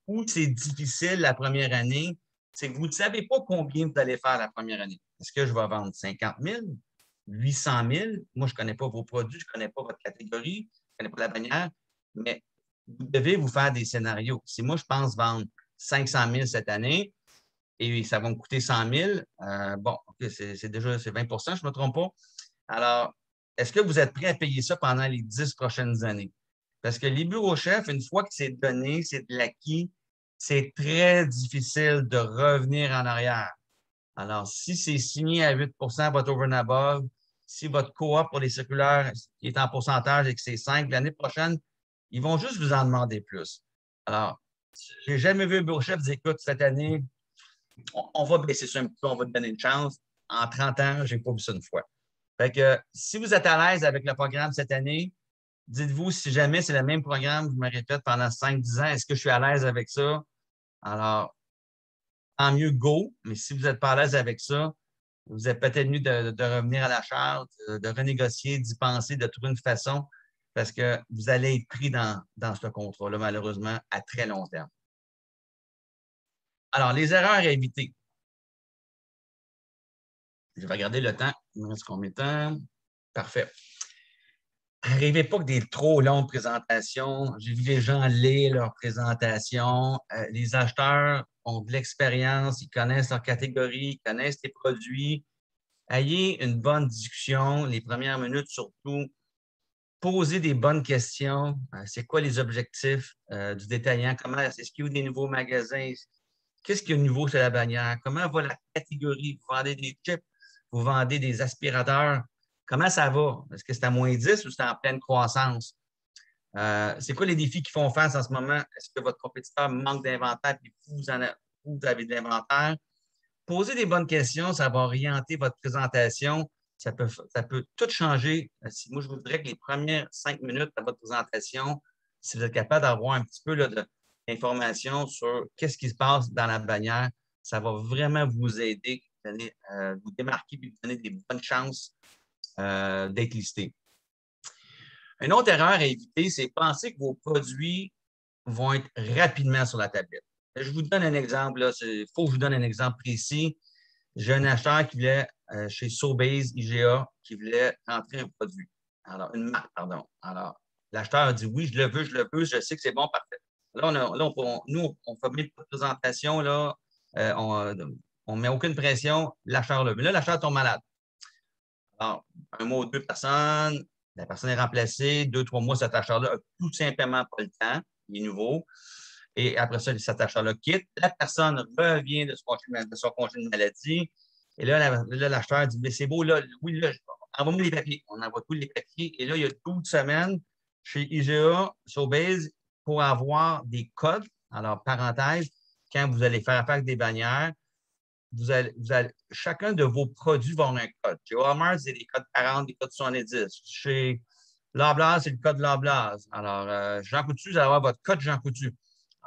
Où c'est difficile la première année, c'est que vous ne savez pas combien vous allez faire la première année. Est-ce que je vais vendre 50 000, 800 000? Moi, je ne connais pas vos produits, je ne connais pas votre catégorie, je ne connais pas la bannière, mais vous devez vous faire des scénarios. Si moi, je pense vendre 500 000 cette année et ça va me coûter 100 000, bon, okay, c'est déjà 20 je ne me trompe pas. Alors, est-ce que vous êtes prêt à payer ça pendant les 10 prochaines années? Parce que les bureaux chefs, une fois que c'est donné, c'est de l'acquis, c'est très difficile de revenir en arrière. Alors, si c'est signé à 8 votre over and above, si votre coop pour les circulaires est en pourcentage et que c'est 5, l'année prochaine, ils vont juste vous en demander plus. Alors, je n'ai jamais vu un bureau chef dire, écoute, cette année, on va baisser ça un petit peu, on va te donner une chance. En 30 ans, je n'ai pas vu ça une fois. Fait que si vous êtes à l'aise avec le programme cette année, dites-vous, si jamais c'est le même programme, je me répète, pendant 5-10 ans, est-ce que je suis à l'aise avec ça? Alors, tant mieux, go. Mais si vous n'êtes pas à l'aise avec ça, vous êtes peut-être mieux de revenir à la charte, de renégocier, d'y penser, de trouver une façon, parce que vous allez être pris dans ce contrat-là, malheureusement, à très long terme. Alors, les erreurs à éviter. Je vais regarder le temps. Il me reste combien de temps? Parfait. N'arrivez pas que des trop longues présentations. J'ai vu les gens lire leurs présentations. Les acheteurs ont de l'expérience, ils connaissent leur catégorie, ils connaissent les produits. Ayez une bonne discussion, les premières minutes surtout. Posez des bonnes questions. C'est quoi les objectifs du détaillant? Est-ce qu'il y a des nouveaux magasins? Qu'est-ce qu'il y a de nouveau sur la bannière? Comment va la catégorie? Vous vendez des chips, vous vendez des aspirateurs. Comment ça va? Est-ce que c'est à moins 10 ou c'est en pleine croissance? C'est quoi les défis qui font face en ce moment? Est-ce que votre compétiteur manque d'inventaire et vous avez de l'inventaire? Posez des bonnes questions, ça va orienter votre présentation. Ça peut tout changer. Moi, je vous dirais que les premières 5 minutes de votre présentation, si vous êtes capable d'avoir un petit peu d'informations sur qu'est-ce qui se passe dans la bannière, ça va vraiment vous aider, vous démarquer et vous donner des bonnes chances d'être listé. Une autre erreur à éviter, c'est penser que vos produits vont être rapidement sur la tablette. Je vous donne un exemple. Il faut que je vous donne un exemple précis. J'ai un acheteur qui voulait, chez Sobeys, IGA, qui voulait rentrer un produit. Alors, une marque, pardon. Alors, l'acheteur a dit oui, je le veux, je sais que c'est bon, parfait. Là, nous, on fait bien de présentation, là, on ne met aucune pression, l'acheteur le veut. Là, l'acheteur tombe malade. Alors, un mois ou deux personnes, la personne est remplacée, 2-3 mois, cet acheteur-là n'a tout simplement pas le temps, il est nouveau. Et après ça, cet achat-là quitte. La personne revient de son congé de maladie. Et là, l'acheteur dit, mais c'est beau, là, oui, là, envoie-moi les papiers. On envoie tous les papiers. Et là, il y a 12 semaines chez IGA, Sobeys, pour avoir des codes. Alors, parenthèse, quand vous allez faire affaire avec des bannières, chacun de vos produits va avoir un code. Chez Walmart, c'est des codes 40, des codes 70. Chez Loblaws, c'est le code Loblaws. Alors, Jean Coutu, vous allez avoir votre code Jean Coutu.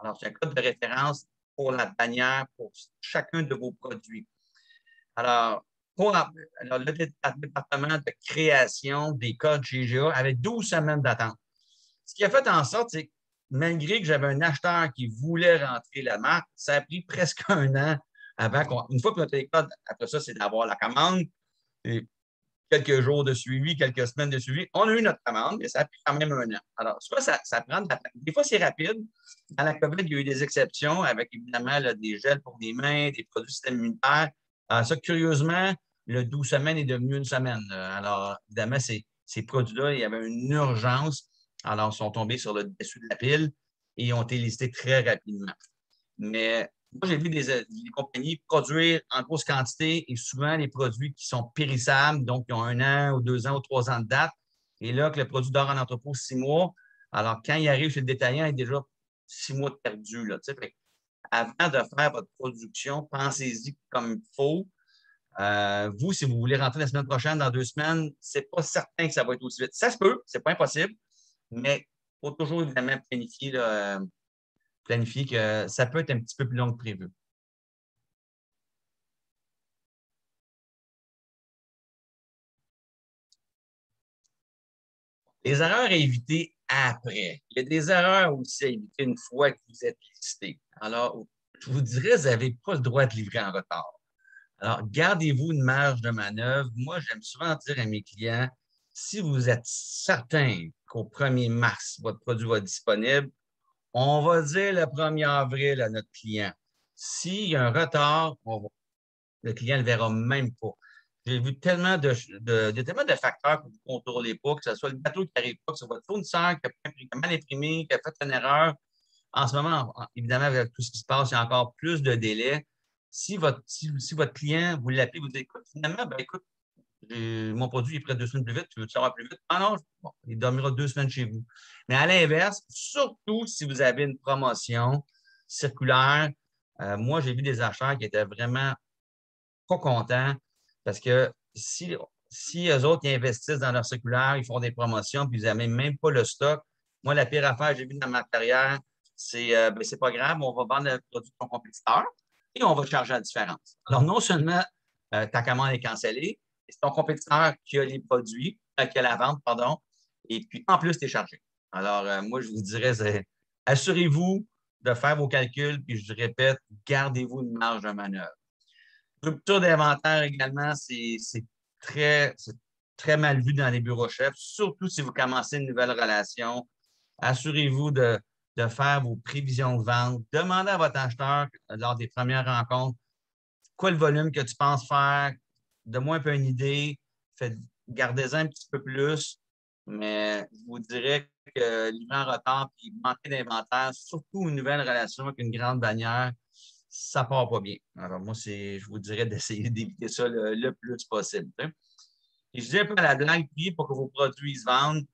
Alors, c'est un code de référence pour la bannière, pour chacun de vos produits. Alors, le département de création des codes chez IGA avait 12 semaines d'attente. Ce qui a fait en sorte, c'est que malgré que j'avais un acheteur qui voulait rentrer la marque, ça a pris presque un an avant une fois qu'on a les codes, après ça, c'est d'avoir la commande, et quelques jours de suivi, quelques semaines de suivi. On a eu notre commande, mais ça a pris quand même un an. Alors, soit ça prend des fois, c'est rapide. Dans la COVID, il y a eu des exceptions avec évidemment là, des gels pour les mains, des produits système immunitaire. Ça, curieusement, le 12 semaines est devenu une semaine. Alors, évidemment, ces produits-là, il y avait une urgence. Alors, ils sont tombés sur le dessus de la pile et ont été listés très rapidement. Mais moi, j'ai vu des compagnies produire en grosse quantité et souvent les produits qui sont périssables, donc qui ont 1 an ou 2 ans ou 3 ans de date. Et là, que le produit dort en entrepôt 6 mois. Alors, quand il arrive chez le détaillant, il est déjà 6 mois de perdu. Là, avant de faire votre production, pensez-y comme il faut. Vous, si vous voulez rentrer la semaine prochaine, dans 2 semaines, ce n'est pas certain que ça va être aussi vite. Ça se peut, ce n'est pas impossible, mais il faut toujours évidemment planifier que ça peut être un petit peu plus long que prévu. Les erreurs à éviter après. Il y a des erreurs aussi à éviter une fois que vous êtes listé. Alors, je vous dirais, vous n'avez pas le droit de livrer en retard. Alors, gardez-vous une marge de manœuvre. Moi, j'aime souvent dire à mes clients, si vous êtes certain qu'au 1er mars, votre produit va être disponible, on va dire le 1er avril à notre client. S'il y a un retard, le client ne le verra même pas. J'ai vu tellement de facteurs que vous ne contrôlez pas, que ce soit le bateau qui n'arrive pas, que ce soit votre fournisseur qui a mal imprimé, qui a fait une erreur. En ce moment, évidemment, avec tout ce qui se passe, il y a encore plus de délais. Si votre client, vous l'appelez, vous dites, écoute, finalement, écoute, mon produit est prêt 2 semaines plus vite, tu veux savoir plus vite? Ah non, bon, il dormira 2 semaines chez vous. Mais à l'inverse, surtout si vous avez une promotion circulaire, moi, j'ai vu des acheteurs qui étaient vraiment pas contents parce que si eux autres ils investissent dans leur circulaire, ils font des promotions, puis ils n'amènent même pas le stock. Moi, la pire affaire que j'ai vue dans ma carrière, c'est pas grave, on va vendre le produit de ton compétiteur et on va charger la différence. Alors, non seulement ta commande est cancellée, c'est ton compétiteur qui a les produits, qui a la vente, pardon, et puis en plus, tu es chargé. Alors, moi, je vous dirais, assurez-vous de faire vos calculs, puis je répète, gardez-vous une marge de manœuvre. Rupture d'inventaire également, c'est très mal vu dans les bureaux chefs, surtout si vous commencez une nouvelle relation. Assurez-vous de faire vos prévisions de vente. Demandez à votre acheteur lors des premières rencontres quoi le volume que tu penses faire. Donne-moi un peu une idée. Gardez-en un petit peu plus. Mais je vous dirais que livrer en retard et manquer d'inventaire, surtout une nouvelle relation avec une grande bannière, ça ne part pas bien. Alors, moi, je vous dirais d'essayer d'éviter ça le plus possible. Hein. Et je dis un peu à la blague, puis pour que vos produits se vendent,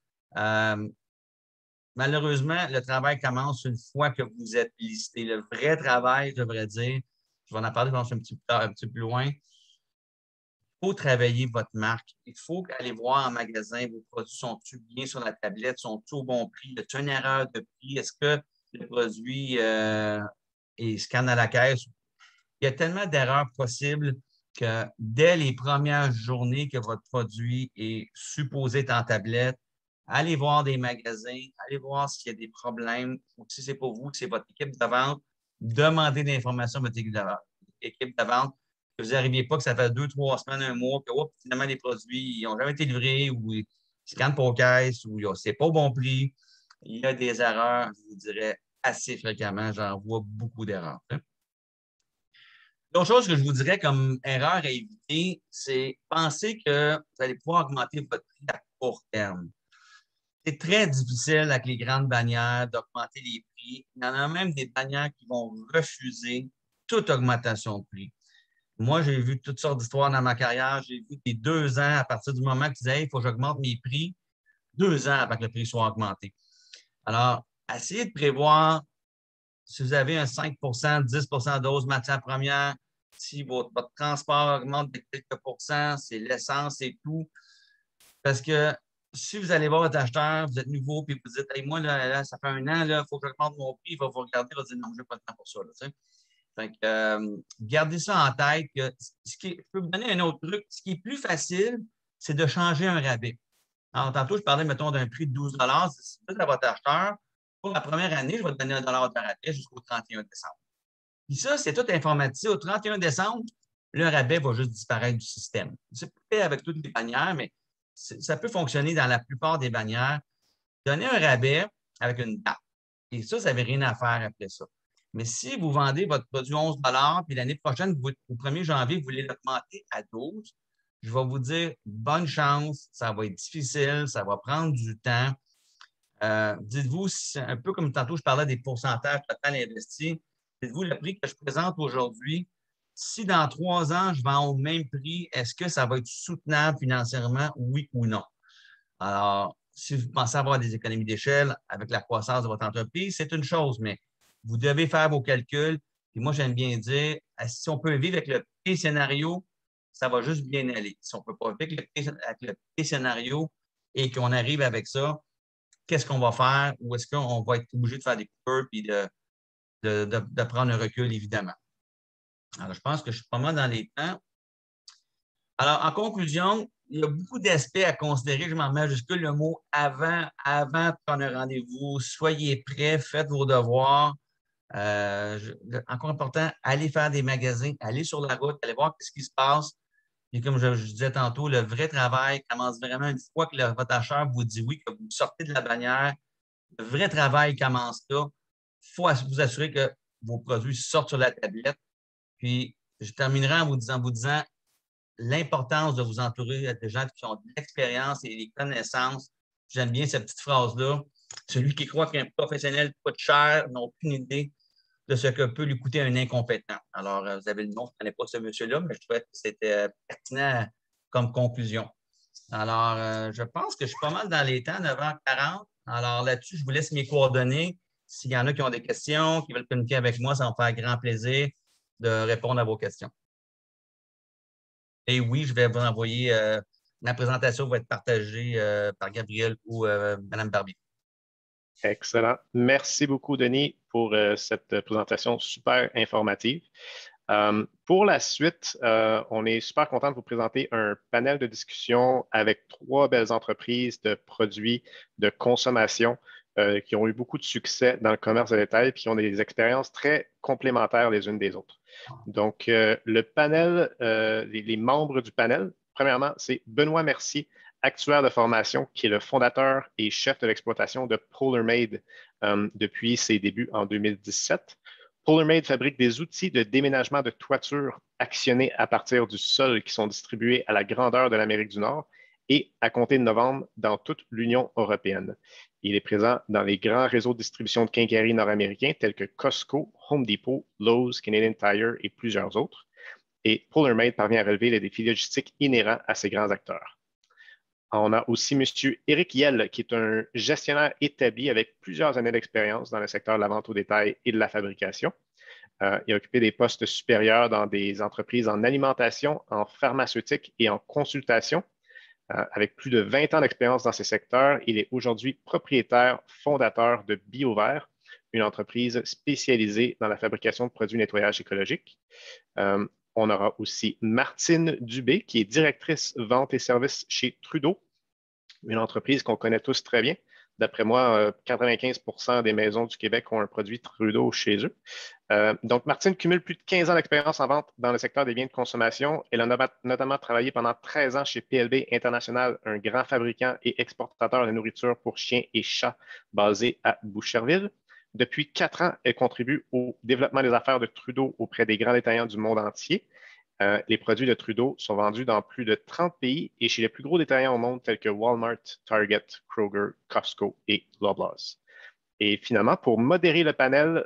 malheureusement, le travail commence une fois que vous êtes listé. Le vrai travail, je devrais dire, je vais en parler un petit peu plus loin. Il faut travailler votre marque. Il faut aller voir en magasin, vos produits sont-ils bien sur la tablette, sont-ils au bon prix? Y a-t-il une erreur de prix? Est-ce que le produit est scanné à la caisse? Il y a tellement d'erreurs possibles que dès les premières journées que votre produit est supposé être en tablette, allez voir des magasins, allez voir s'il y a des problèmes ou si ce n'est pas vous, c'est votre équipe de vente, demandez des informations à votre équipe de vente. Que vous n'arriviez pas que ça fait 2, 3 semaines, un mois, que finalement les produits n'ont jamais été livrés ou ils scannent pas aux caisses ou c'est pas au bon prix. Il y a des erreurs, je vous dirais, assez fréquemment. J'en vois beaucoup d'erreurs. Hein. L'autre chose que je vous dirais comme erreur à éviter, c'est penser que vous allez pouvoir augmenter votre prix à court terme. C'est très difficile avec les grandes bannières d'augmenter les prix. Il y en a même des bannières qui vont refuser toute augmentation de prix. Moi, j'ai vu toutes sortes d'histoires dans ma carrière. J'ai vu des 2 ans à partir du moment qu'ils disaient, il faut que j'augmente mes prix, 2 ans avant que le prix soit augmenté. Alors, essayez de prévoir si vous avez un 5 10 d'hausse matière première, si votre transport augmente de quelques pourcents, c'est l'essence et tout. Parce que si vous allez voir votre acheteur, vous êtes nouveau, puis vous dites, hey, moi, là, ça fait 1 an, il faut que j'augmente mon prix, il va vous regarder, il va dire, non, je n'ai pas le temps pour ça. Là, fait que, gardez ça en tête. Je peux vous donner un autre truc. Ce qui est plus facile, c'est de changer un rabais. Alors, tantôt, je parlais, mettons, d'un prix de 12 si vous êtes à votre acheteur, pour la première année, je vais te donner $1 de rabais jusqu'au 31 décembre. Puis ça, c'est tout informatique. Au 31 décembre, le rabais va juste disparaître du système. C'est pas fait avec toutes les bannières, mais ça peut fonctionner dans la plupart des bannières. Donnez un rabais avec une date. Et ça n'avait rien à faire après ça. Mais si vous vendez votre produit 11 puis l'année prochaine, au 1er janvier, vous voulez l'augmenter à 12, je vais vous dire bonne chance, ça va être difficile, ça va prendre du temps. Dites-vous, un peu comme tantôt, je parlais des pourcentages total investis, dites-vous, le prix que je présente aujourd'hui, si dans 3 ans, je vends au même prix, est-ce que ça va être soutenable financièrement, oui ou non? Alors, si vous pensez avoir des économies d'échelle avec la croissance de votre entreprise, c'est une chose, mais vous devez faire vos calculs. Et moi, j'aime bien dire, si on peut vivre avec le pire scénario, ça va juste bien aller. Si on ne peut pas vivre avec le pire scénario et qu'on arrive avec ça, qu'est-ce qu'on va faire? Ou est-ce qu'on va être obligé de faire des coupures et de prendre un recul, évidemment? Alors, je pense que je suis pas mal dans les temps. Alors, en conclusion, il y a beaucoup d'aspects à considérer. Je m'en mets majuscule le mot avant de prendre un rendez-vous. Soyez prêts, faites vos devoirs. Encore important, allez faire des magasins, allez sur la route, allez voir ce qui se passe. Et comme je disais tantôt, le vrai travail commence vraiment une fois que votre acheteur vous dit oui, que vous sortez de la bannière. Le vrai travail commence là. Il faut vous assurer que vos produits sortent sur la tablette. Puis, je terminerai en vous disant l'importance de vous entourer de gens qui ont de l'expérience et des connaissances. J'aime bien cette petite phrase-là. Celui qui croit qu'un professionnel coûte cher n'a aucune idée de ce que peut lui coûter un incompétent. Alors, vous avez le nom, je ne connais pas ce monsieur-là, mais je trouvais que c'était pertinent comme conclusion. Alors, je pense que je suis pas mal dans les temps, 9h40. Alors là-dessus, je vous laisse mes coordonnées. S'il y en a qui ont des questions, qui veulent communiquer avec moi, ça va me faire grand plaisir de répondre à vos questions. Et oui, je vais vous envoyer la présentation va être partagée par Gabriel ou Mme Barbier. Excellent. Merci beaucoup, Denis, pour cette présentation super informative. Pour la suite, on est super content de vous présenter un panel de discussion avec 3 belles entreprises de produits de consommation qui ont eu beaucoup de succès dans le commerce de détail et qui ont des expériences très complémentaires les unes des autres. Donc, le panel, les membres du panel, premièrement, c'est Benoît Mercier, actuaire de formation, qui est le fondateur et chef de l'exploitation de PolarMade depuis ses débuts en 2017. PolarMade fabrique des outils de déménagement de toiture actionnés à partir du sol qui sont distribués à la grandeur de l'Amérique du Nord et à compter de novembre dans toute l'Union européenne. Il est présent dans les grands réseaux de distribution de quincailleries nord-américains tels que Costco, Home Depot, Lowe's, Canadian Tire et plusieurs autres. Et PolarMade parvient à relever les défis logistiques inhérents à ces grands acteurs. On a aussi M. Éric Yelle, qui est un gestionnaire établi avec plusieurs années d'expérience dans le secteur de la vente au détail et de la fabrication. Il a occupé des postes supérieurs dans des entreprises en alimentation, en pharmaceutique et en consultation. Avec plus de 20 ans d'expérience dans ces secteurs, il est aujourd'hui propriétaire fondateur de BioVert, une entreprise spécialisée dans la fabrication de produits de nettoyage écologique. On aura aussi Martine Dubé, qui est directrice vente et services chez Trudeau, une entreprise qu'on connaît tous très bien. D'après moi, 95% des maisons du Québec ont un produit Trudeau chez eux. Donc, Martine cumule plus de 15 ans d'expérience en vente dans le secteur des biens de consommation. Elle a notamment travaillé pendant 13 ans chez PLB International, un grand fabricant et exportateur de nourriture pour chiens et chats basé à Boucherville. Depuis 4 ans, elle contribue au développement des affaires de Trudeau auprès des grands détaillants du monde entier. Les produits de Trudeau sont vendus dans plus de 30 pays et chez les plus gros détaillants au monde tels que Walmart, Target, Kroger, Costco et Loblaws. Et finalement, pour modérer le panel,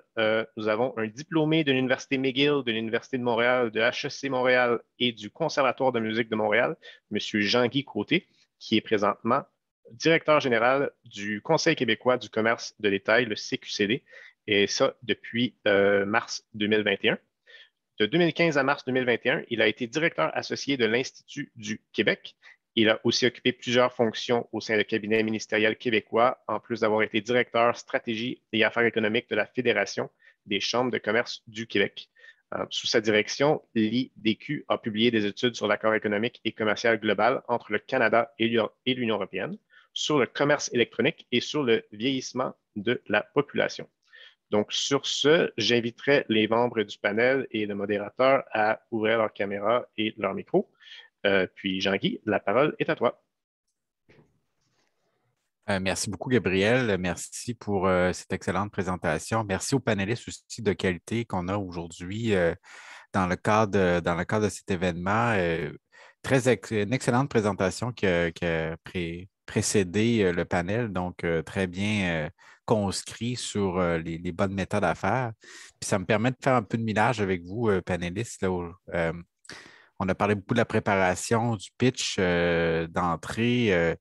nous avons un diplômé de l'Université McGill, de l'Université de Montréal, de HEC Montréal et du Conservatoire de musique de Montréal, M. Jean-Guy Côté, qui est présentement directeur général du Conseil québécois du commerce de détail, le CQCD, et ça depuis mars 2021. De 2015 à mars 2021, il a été directeur associé de l'Institut du Québec. Il a aussi occupé plusieurs fonctions au sein du cabinet ministériel québécois, en plus d'avoir été directeur stratégie et affaires économiques de la Fédération des chambres de commerce du Québec. Sous sa direction, l'IDQ a publié des études sur l'accord économique et commercial global entre le Canada et l'Union européenne, sur le commerce électronique et sur le vieillissement de la population. Donc, sur ce, j'inviterai les membres du panel et le modérateur à ouvrir leur caméra et leur micro. Puis, Jean-Guy, la parole est à toi. Merci beaucoup, Gabriel. Merci pour cette excellente présentation. Merci aux panélistes aussi de qualité qu'on a aujourd'hui dans le cadre de cet événement. Une excellente présentation qui a précédé le panel, donc très bien conscrit sur les bonnes méthodes à faire. Puis ça me permet de faire un peu de millage avec vous, panélistes. Là, on a parlé beaucoup de la préparation, du pitch d'entrée,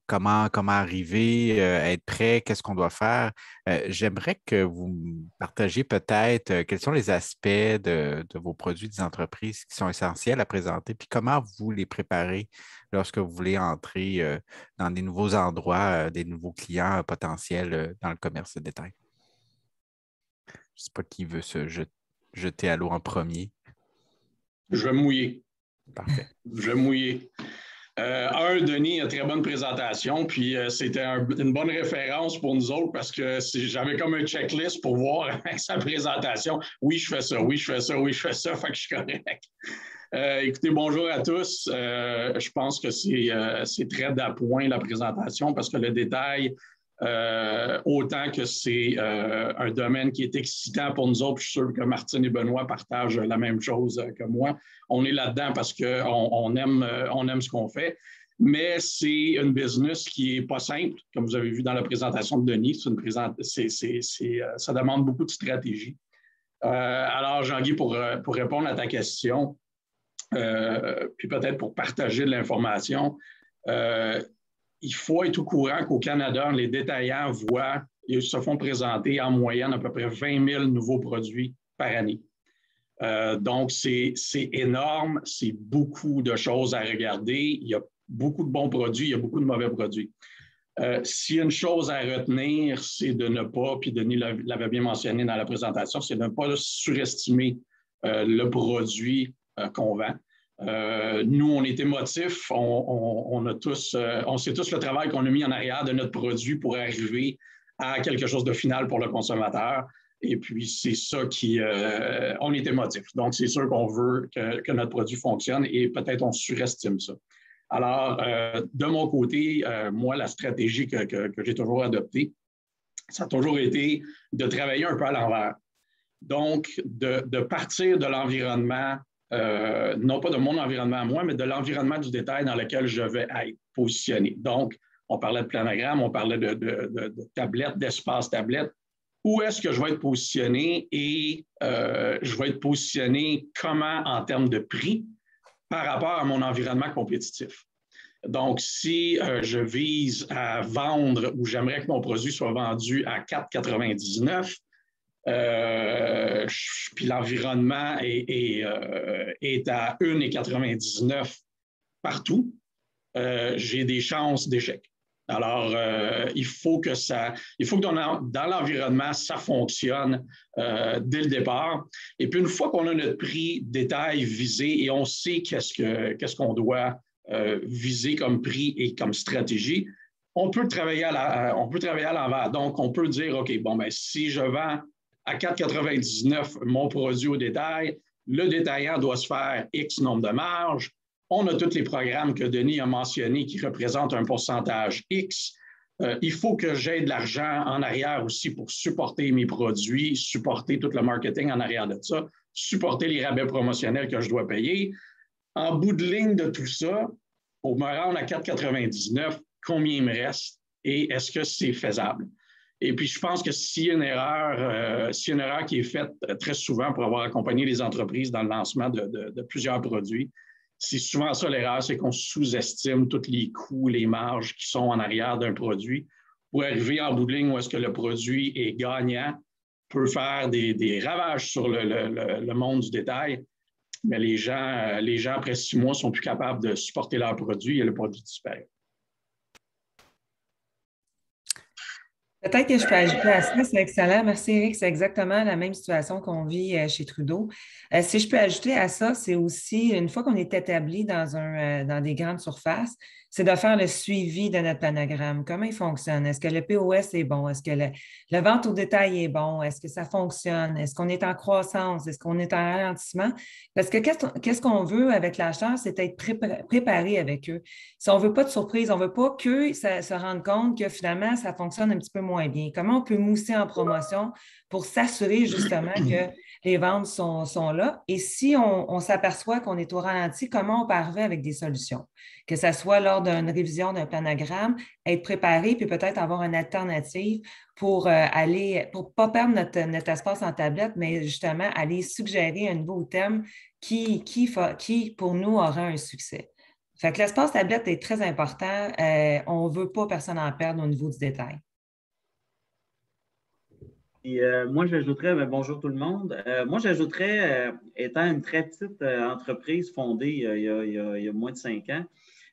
comment arriver, être prêt, qu'est-ce qu'on doit faire. J'aimerais que vous me partagiez peut-être quels sont les aspects de vos produits des entreprises qui sont essentiels à présenter, puis comment vous les préparez lorsque vous voulez entrer dans des nouveaux endroits, des nouveaux clients potentiels dans le commerce de détail. Je ne sais pas qui veut se jeter à l'eau en premier. Je vais me mouiller. Parfait. Je vais me mouiller. Denis, une très bonne présentation, puis c'était une bonne référence pour nous autres parce que j'avais comme un checklist pour voir avec sa présentation. Oui, je fais ça, oui, je fais ça, oui, je fais ça, fait que je suis correct. Écoutez, bonjour à tous. Je pense que c'est très d'appoint la présentation parce que le détail, autant que c'est un domaine qui est excitant pour nous autres, je suis sûr que Martine et Benoît partagent la même chose que moi. On est là-dedans parce qu'on aime ce qu'on fait, mais c'est une business qui n'est pas simple, comme vous avez vu dans la présentation de Denis. Ça demande beaucoup de stratégie. Alors, Jean-Guy, pour répondre à ta question, puis peut-être pour partager de l'information, il faut être au courant qu'au Canada, les détaillants ils se font présenter en moyenne à peu près 20 000 nouveaux produits par année. Donc, c'est énorme, c'est beaucoup de choses à regarder. Il y a beaucoup de bons produits, il y a beaucoup de mauvais produits. S'il y a une chose à retenir, c'est de ne pas, puis Denis l'avait bien mentionné dans la présentation, c'est de ne pas surestimer le produit qu'on vend. Nous, on est émotifs, on sait tous le travail qu'on a mis en arrière de notre produit pour arriver à quelque chose de final pour le consommateur. Et puis, c'est ça on est émotifs. Donc, c'est sûr qu'on veut que notre produit fonctionne et peut-être on surestime ça. Alors, de mon côté, moi, la stratégie que j'ai toujours adoptée, ça a toujours été de travailler un peu à l'envers. Donc, de partir de l'environnement, non pas de mon environnement à moi, mais de l'environnement du détail dans lequel je vais être positionné. Donc, on parlait de planogramme, on parlait de tablettes, d'espace tablette. Où est-ce que je vais être positionné et je vais être positionné comment en termes de prix par rapport à mon environnement compétitif. Donc, si je vise à vendre ou j'aimerais que mon produit soit vendu à 4,99, puis l'environnement est à 1,99 partout, j'ai des chances d'échec. Alors, il faut que dans l'environnement, ça fonctionne dès le départ. Et puis, une fois qu'on a notre prix détail visé et on sait qu'est-ce qu'on doit viser comme prix et comme stratégie, on peut travailler à l'envers. Donc, on peut dire, OK, bon, ben, si je vends à 4,99 mon produit au détail, le détaillant doit se faire X nombre de marges. On a tous les programmes que Denis a mentionnés qui représentent un pourcentage X. Il faut que j'aie de l'argent en arrière aussi pour supporter mes produits, supporter tout le marketing en arrière de ça, supporter les rabais promotionnels que je dois payer. En bout de ligne de tout ça, pour me rendre à 4,99, combien il me reste et est-ce que c'est faisable? Et puis, je pense que s'il y a une erreur qui est faite très souvent pour avoir accompagné les entreprises dans le lancement de plusieurs produits, c'est souvent ça l'erreur, c'est qu'on sous-estime tous les coûts, les marges qui sont en arrière d'un produit pour arriver en bout de ligne où est-ce que le produit est gagnant, peut faire des ravages sur le monde du détail, mais les gens, après 6 mois, sont plus capables de supporter leur produit et le produit disparaît. Peut-être que je peux ajouter à ça, c'est excellent. Merci, Éric. C'est exactement la même situation qu'on vit chez Trudeau. Si je peux ajouter à ça, c'est aussi, une fois qu'on est établi dans des grandes surfaces, c'est de faire le suivi de notre planogramme. Comment il fonctionne? Est-ce que le POS est bon? Est-ce que la vente au détail est bon? Est-ce que ça fonctionne? Est-ce qu'on est en croissance? Est-ce qu'on est en ralentissement? Parce que qu'est-ce qu'on veut avec l'acheteur, c'est être préparé avec eux. Si on ne veut pas de surprise, on ne veut pas qu'eux se rendent compte que finalement, ça fonctionne un petit peu moins bien. Comment on peut mousser en promotion pour s'assurer justement que les ventes sont là? Et si on s'aperçoit qu'on est au ralenti, comment on peut arriver avec des solutions? Que ce soit lors d'une révision d'un planogramme, être préparé, puis peut-être avoir une alternative pour pour pas perdre notre espace en tablette, mais justement aller suggérer un nouveau thème qui pour nous aura un succès. Fait que l'espace tablette est très important. On ne veut pas personne en perdre au niveau du détail. Et, moi, j'ajouterais, bonjour tout le monde. Moi, j'ajouterais, étant une très petite entreprise fondée il y a moins de 5 ans,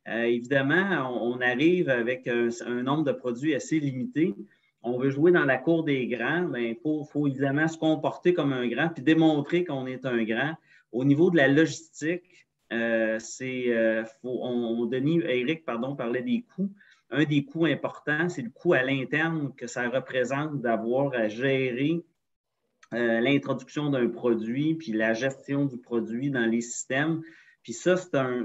évidemment, on arrive avec un nombre de produits assez limité. On veut jouer dans la cour des grands, mais il faut évidemment se comporter comme un grand puis démontrer qu'on est un grand. Au niveau de la logistique, Éric parlait des coûts. Un des coûts importants, c'est le coût à l'interne que ça représente d'avoir à gérer l'introduction d'un produit puis la gestion du produit dans les systèmes. Puis ça, dans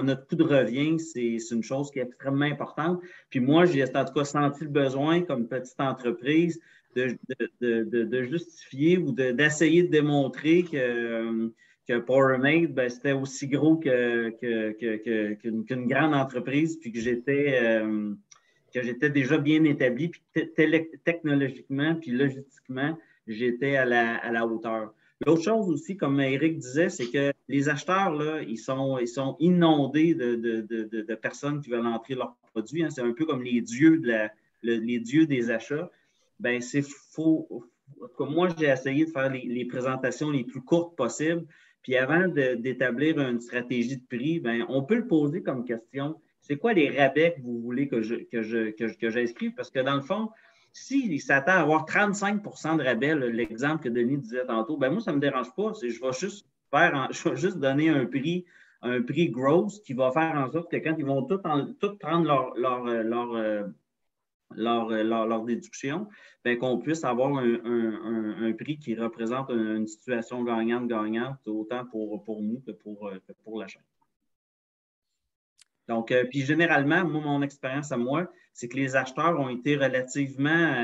notre coût de revient, c'est une chose qui est extrêmement importante. Puis moi, j'ai en tout cas senti le besoin, comme petite entreprise, de justifier ou d'essayer de démontrer que PowerMate, c'était aussi gros qu'une grande entreprise, puis que j'étais déjà bien établi, puis technologiquement, puis logistiquement, j'étais à la hauteur. L'autre chose aussi, comme Éric disait, c'est que les acheteurs, là, ils sont inondés de personnes qui veulent entrer leurs produits. Hein. C'est un peu comme les dieux des achats. Ben, c'est faux. Comme moi, j'ai essayé de faire les présentations les plus courtes possibles. Puis avant d'établir une stratégie de prix, ben, on peut le poser comme question. C'est quoi les rabais que vous voulez que j'inscrive? Parce que dans le fond, s'il s'attend à avoir 35 de rabais, l'exemple que Denis disait tantôt, ben moi, ça ne me dérange pas. Je vais juste donner un prix gross qui va faire en sorte que quand ils vont tous prendre leur déduction, ben, qu'on puisse avoir un prix qui représente une situation gagnante-gagnante, autant pour nous que pour l'achat. Donc, puis généralement, moi, mon expérience à moi, c'est que les acheteurs ont été relativement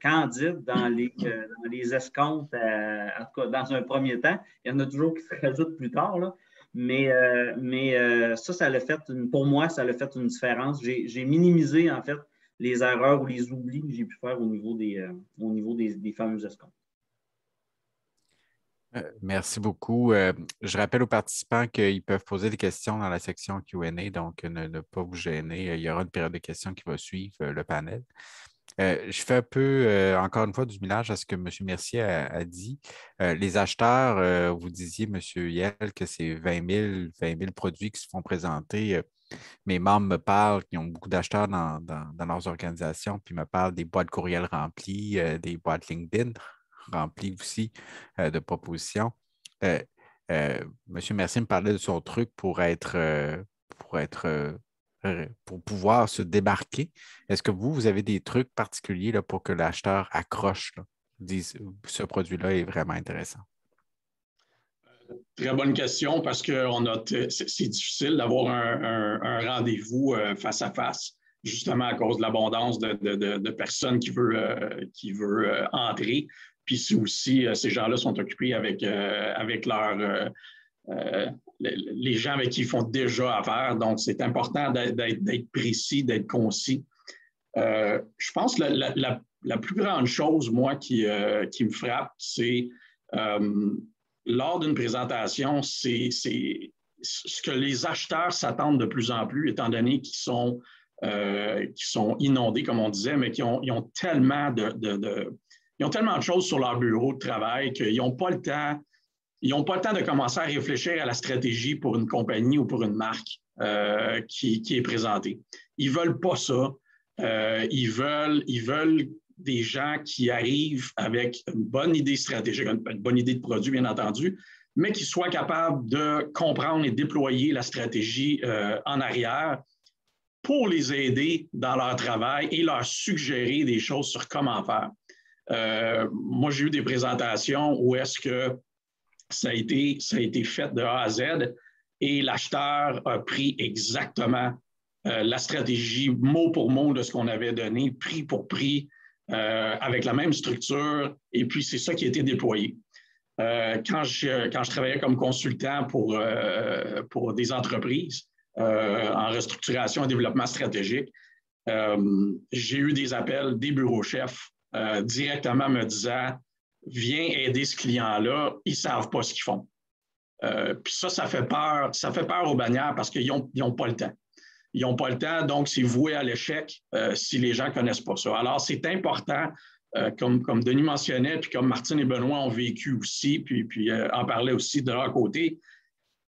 candides dans les escomptes, en tout cas dans un premier temps. Il y en a toujours qui se rajoutent plus tard, là. Mais ça l'a fait, pour moi, ça l'a fait une différence. J'ai minimisé, en fait, les erreurs ou les oublis que j'ai pu faire au niveau des fameux escomptes. Merci beaucoup. Je rappelle aux participants qu'ils peuvent poser des questions dans la section Q&A, donc ne pas vous gêner. Il y aura une période de questions qui va suivre le panel. Je fais un peu, encore une fois, du mélange à ce que M. Mercier a dit. Les acheteurs, vous disiez, M. Yel, que c'est 20 000 produits qui se font présenter. Mes membres me parlent, qui ont beaucoup d'acheteurs dans leurs organisations, puis me parlent des boîtes courriel remplies, des boîtes LinkedIn remplies aussi de propositions. M. Mercier me parlait de son truc pour pouvoir se démarquer. Est-ce que vous avez des trucs particuliers là, pour que l'acheteur accroche, là, dise ce produit-là est vraiment intéressant? Très bonne question parce que c'est difficile d'avoir un rendez-vous face à face, justement à cause de l'abondance de personnes qui veulent entrer. Puis aussi, ces gens-là sont occupés avec les gens avec qui ils font déjà affaire. Donc, c'est important d'être précis, d'être concis. Je pense que la plus grande chose, moi, qui me frappe, c'est lors d'une présentation, c'est ce que les acheteurs s'attendent de plus en plus, étant donné qu'ils sont inondés, comme on disait, mais ils ont tellement ils ont tellement de choses sur leur bureau de travail qu'ils n'ont pas le temps. Ils n'ont pas le temps de commencer à réfléchir à la stratégie pour une compagnie ou pour une marque qui est présentée. Ils ne veulent pas ça. Ils veulent des gens qui arrivent avec une bonne idée stratégique, une bonne idée de produit, bien entendu, mais qui soient capables de comprendre et déployer la stratégie en arrière pour les aider dans leur travail et leur suggérer des choses sur comment faire. Moi, j'ai eu des présentations où est-ce que ça a été fait de A à Z et l'acheteur a pris exactement la stratégie mot pour mot de ce qu'on avait donné, prix pour prix, avec la même structure, et puis c'est ça qui a été déployé. Quand je travaillais comme consultant pour des entreprises en restructuration et développement stratégique, j'ai eu des appels des bureaux chefs directement me disant « Viens aider ce client-là, ils ne savent pas ce qu'ils font. » Puis ça fait peur aux bannières parce qu'ils n'ont pas le temps. Ils n'ont pas le temps, donc c'est voué à l'échec si les gens ne connaissent pas ça. Alors, c'est important, comme Denis mentionnait, puis comme Martine et Benoît ont vécu aussi, puis en parlaient aussi de leur côté,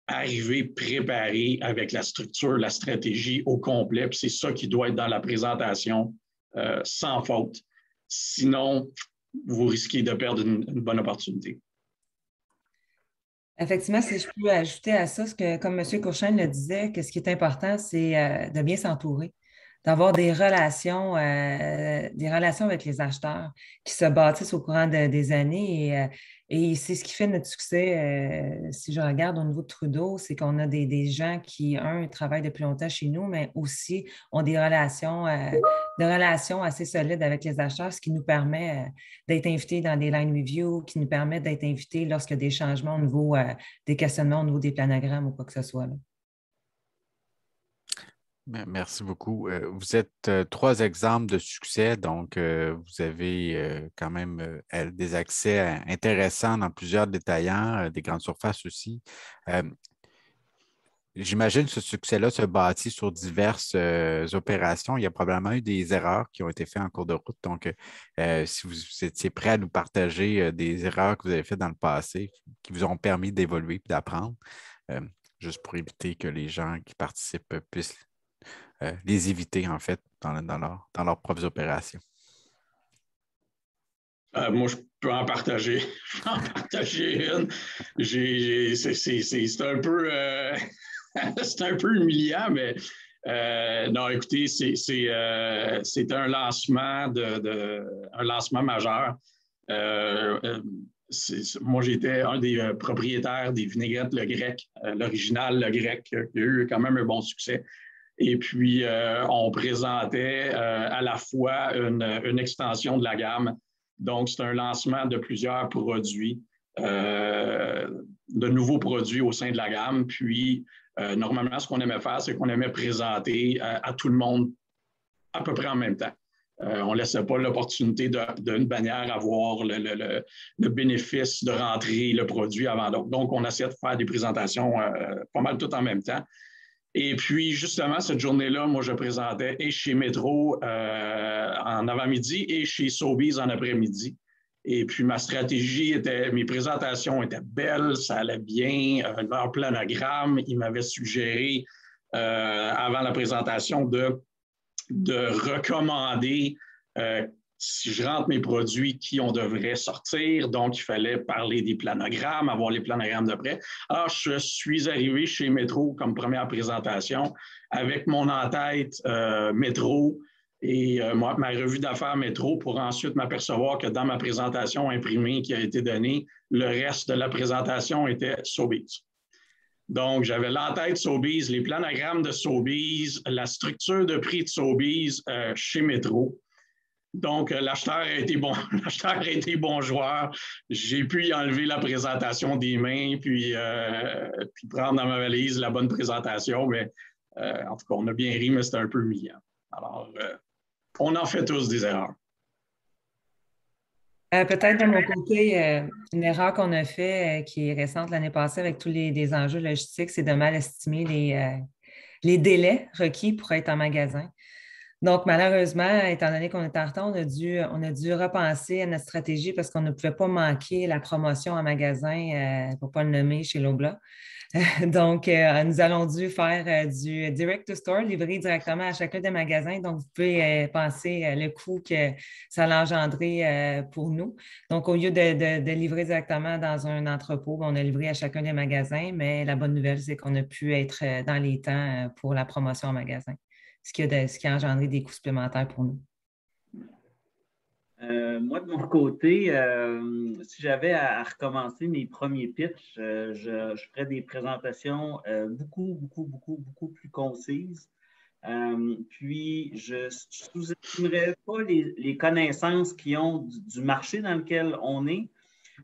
arriver préparé avec la structure, la stratégie au complet, puis c'est ça qui doit être dans la présentation sans faute. Sinon, vous risquez de perdre une bonne opportunité. Effectivement, si je peux ajouter à ça, comme M. Courchaine le disait, que ce qui est important, c'est de bien s'entourer, d'avoir des relations avec les acheteurs qui se bâtissent au courant des années. Et c'est ce qui fait notre succès. Si je regarde au niveau de Trudeau, c'est qu'on a des gens qui, travaillent depuis longtemps chez nous, mais aussi ont des relations assez solides avec les acheteurs, ce qui nous permet d'être invités dans des line reviews, qui nous permet d'être invités lorsqu'il y a des changements au niveau des questionnements, au niveau des planogrammes ou quoi que ce soit. Là. Merci beaucoup. Vous êtes 3 exemples de succès, donc vous avez quand même des accès intéressants dans plusieurs détaillants, des grandes surfaces aussi. J'imagine que ce succès-là se bâtit sur diverses opérations. Il y a probablement eu des erreurs qui ont été faites en cours de route. Donc, si vous étiez prêt à nous partager des erreurs que vous avez faites dans le passé qui vous ont permis d'évoluer et d'apprendre, juste pour éviter que les gens qui participent puissent les éviter, en fait, dans leurs propres opérations. Moi, je peux en partager. Je peux en partager une. C'est un peu... c'est un peu humiliant, mais non, écoutez, c'est un lancement un lancement majeur. Moi, j'étais un des propriétaires des vinaigrettes Le Grec, l'original Le Grec, qui a eu quand même un bon succès. Et puis, on présentait à la fois une extension de la gamme. Donc, c'est un lancement de plusieurs produits, de nouveaux produits au sein de la gamme. Puis, normalement, ce qu'on aimait faire, c'est qu'on aimait présenter à tout le monde à peu près en même temps. On ne laissait pas l'opportunité d'une bannière avoir le bénéfice de rentrer le produit avant d'autres. Donc, on essayait de faire des présentations pas mal tout en même temps. Et puis, justement, cette journée-là, moi, je présentais et chez Métro en avant-midi et chez Sobeys en après-midi. Et puis, mes présentations étaient belles, ça allait bien. Leur planogramme, ils m'avaient suggéré, avant la présentation, de recommander, si je rentre mes produits, qui on devrait sortir. Donc, il fallait parler des planogrammes, avoir les planogrammes de près. Alors, je suis arrivé chez Métro comme première présentation avec mon en-tête Métro et ma revue d'affaires Métro pour ensuite m'apercevoir que dans ma présentation imprimée qui a été donnée, le reste de la présentation était Sobeys. Donc, j'avais l'en-tête Sobeys, les planogrammes de Sobeys, la structure de prix de Sobeys chez Métro. Donc, l'acheteur a été bon joueur. J'ai pu y enlever la présentation des mains, puis prendre dans ma valise la bonne présentation. Mais en tout cas, on a bien ri, mais c'était un peu humiliant. Alors, On en fait tous des erreurs. Peut-être de mon côté, une erreur qu'on a faite qui est récente l'année passée avec tous les enjeux logistiques, c'est de mal estimer les délais requis pour être en magasin. Donc, malheureusement, étant donné qu'on était en retard, on a dû repenser à notre stratégie parce qu'on ne pouvait pas manquer la promotion en magasin, pour ne pas le nommer, chez Loblaw. Donc, nous allons dû faire du direct-to-store, livré directement à chacun des magasins. Donc, vous pouvez penser le coût que ça a engendré pour nous. Donc, au lieu de livrer directement dans un entrepôt, on a livré à chacun des magasins, mais la bonne nouvelle, c'est qu'on a pu être dans les temps pour la promotion en magasin, ce qui a engendré des coûts supplémentaires pour nous. Moi, de mon côté, si j'avais à recommencer mes premiers pitchs, je ferais des présentations beaucoup plus concises. Puis, je ne sous-estimerais pas les connaissances qu'ils ont du marché dans lequel on est,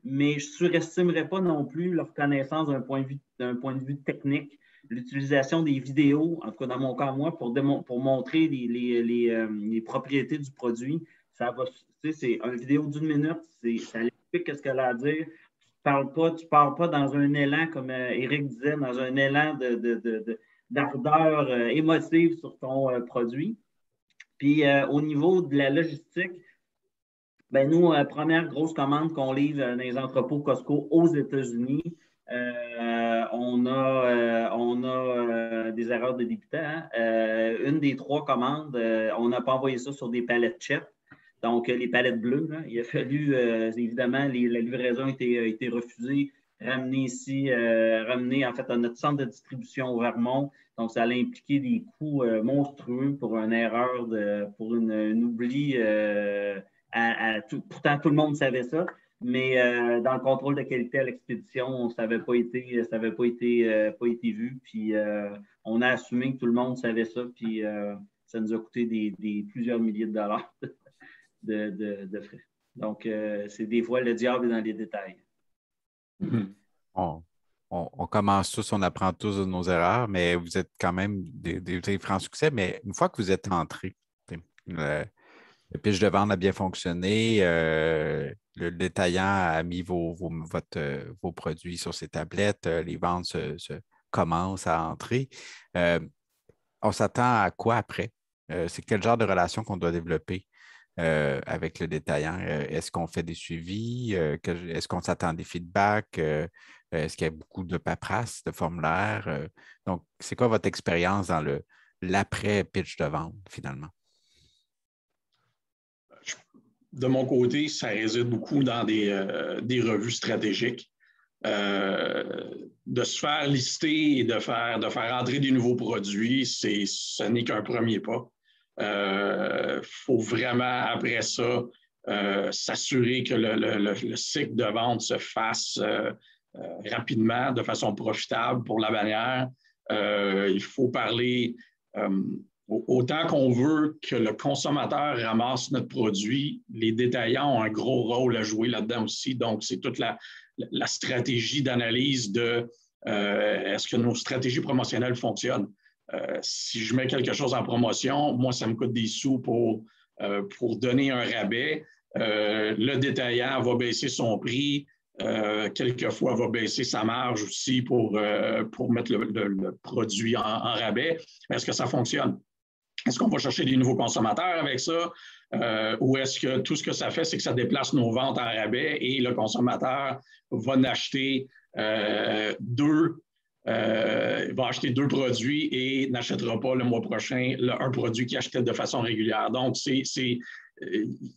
mais je ne surestimerais pas non plus leur connaissance d'un point de vue technique. L'utilisation des vidéos, en tout cas dans mon cas, moi, pour montrer les propriétés du produit, ça va. C'est une vidéo d'1 minute, ça explique ce qu'elle a à dire. Tu ne pars pas dans un élan, comme Éric disait, dans un élan d'ardeur émotive sur ton produit. Puis au niveau de la logistique, ben nous, première grosse commande qu'on livre dans les entrepôts Costco aux États-Unis, on a des erreurs de débutant. Hein. Une des 3 commandes, on n'a pas envoyé ça sur des palettes chefs. Donc, les palettes bleues, là, il a fallu, évidemment, la livraison a été refusée, ramenée en fait à notre centre de distribution au Vermont. Donc, ça allait impliquer des coûts monstrueux pour une erreur, pour un oubli. Pourtant, tout le monde savait ça, mais dans le contrôle de qualité à l'expédition, ça n'avait pas été vu. Puis, on a assumé que tout le monde savait ça, puis ça nous a coûté plusieurs milliers de dollars. De frais. Donc, c'est des fois le diable est dans les détails. On commence tous, on apprend tous de nos erreurs, mais vous êtes quand même des francs succès. Mais une fois que vous êtes entré, le pitch de vente a bien fonctionné, le détaillant a mis vos produits sur ses tablettes, les ventes commencent à entrer. On s'attend à quoi après? C'est quel genre de relation qu'on doit développer avec le détaillant? Est-ce qu'on fait des suivis? Est-ce qu'on s'attend à des feedbacks? Est-ce qu'il y a beaucoup de paperasse, de formulaires? Donc, c'est quoi votre expérience dans l'après-pitch de vente, finalement? De mon côté, ça réside beaucoup dans des revues stratégiques. De se faire lister et de faire entrer des nouveaux produits, ce n'est qu'un premier pas. Faut vraiment, après ça, s'assurer que le cycle de vente se fasse rapidement, de façon profitable pour la bannière. Il faut parler, autant qu'on veut que le consommateur ramasse notre produit, les détaillants ont un gros rôle à jouer là-dedans aussi. Donc, c'est toute la stratégie d'analyse de est-ce que nos stratégies promotionnelles fonctionnent. Si je mets quelque chose en promotion, moi, ça me coûte des sous pour donner un rabais. Le détaillant va baisser son prix. Quelquefois, va baisser sa marge aussi pour mettre le produit en rabais. Est-ce que ça fonctionne? Est-ce qu'on va chercher des nouveaux consommateurs avec ça? Ou est-ce que tout ce que ça fait, c'est que ça déplace nos ventes en rabais et le consommateur va en acheter il va acheter 2 produits et n'achètera pas le mois prochain un produit qu'il achetait de façon régulière. Donc, il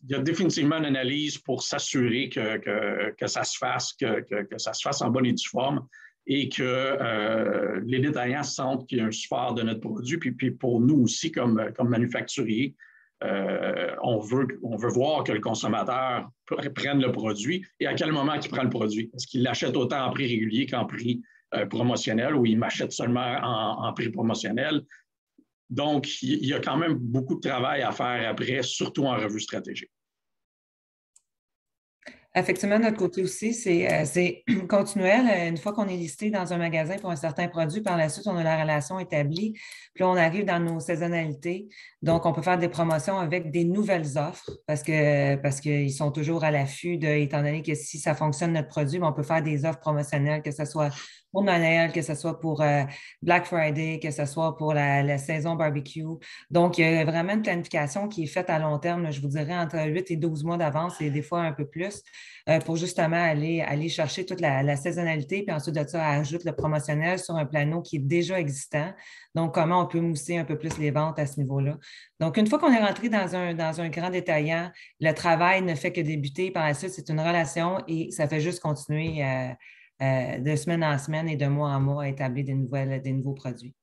y a définitivement une analyse pour s'assurer que ça se fasse, que ça se fasse en bonne et due forme et que les détaillants sentent qu'il y a un support de notre produit. Puis pour nous aussi, comme manufacturier, on veut voir que le consommateur prenne le produit et à quel moment il prend le produit. Est-ce qu'il l'achète autant en prix régulier qu'en prix promotionnel ou il m'achète seulement en prix promotionnel? Donc, il y a quand même beaucoup de travail à faire après, surtout en revue stratégique. Effectivement, de notre côté aussi, c'est continuel. Une fois qu'on est listé dans un magasin pour un certain produit, par la suite, on a la relation établie. Puis là, on arrive dans nos saisonnalités. Donc, on peut faire des promotions avec des nouvelles offres parce qu'ils sont toujours à l'affût étant donné que si ça fonctionne, notre produit, on peut faire des offres promotionnelles, que ce soit pour Noël, que ce soit pour Black Friday, que ce soit pour la saison barbecue. Donc, il y a vraiment une planification qui est faite à long terme, là, je vous dirais entre 8 et 12 mois d'avance et des fois un peu plus pour justement aller chercher toute la saisonnalité. Puis ensuite de ça, on ajoute le promotionnel sur un plano qui est déjà existant. Donc, comment on peut mousser un peu plus les ventes à ce niveau-là. Donc, une fois qu'on est rentré dans un grand détaillant, le travail ne fait que débuter. Par la suite, c'est une relation et ça fait juste continuer de semaine en semaine et de mois en mois à établir des nouveaux produits.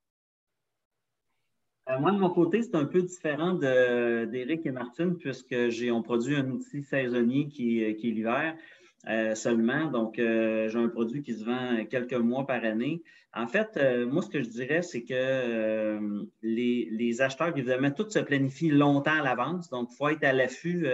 Moi, de mon côté, c'est un peu différent d'Éric et Martine, puisque on produit un outil saisonnier qui est l'hiver seulement. Donc, j'ai un produit qui se vend quelques mois par année. En fait, moi, ce que je dirais, c'est que les acheteurs, évidemment, tout se planifie longtemps à l'avance. Donc, il faut être à l'affût.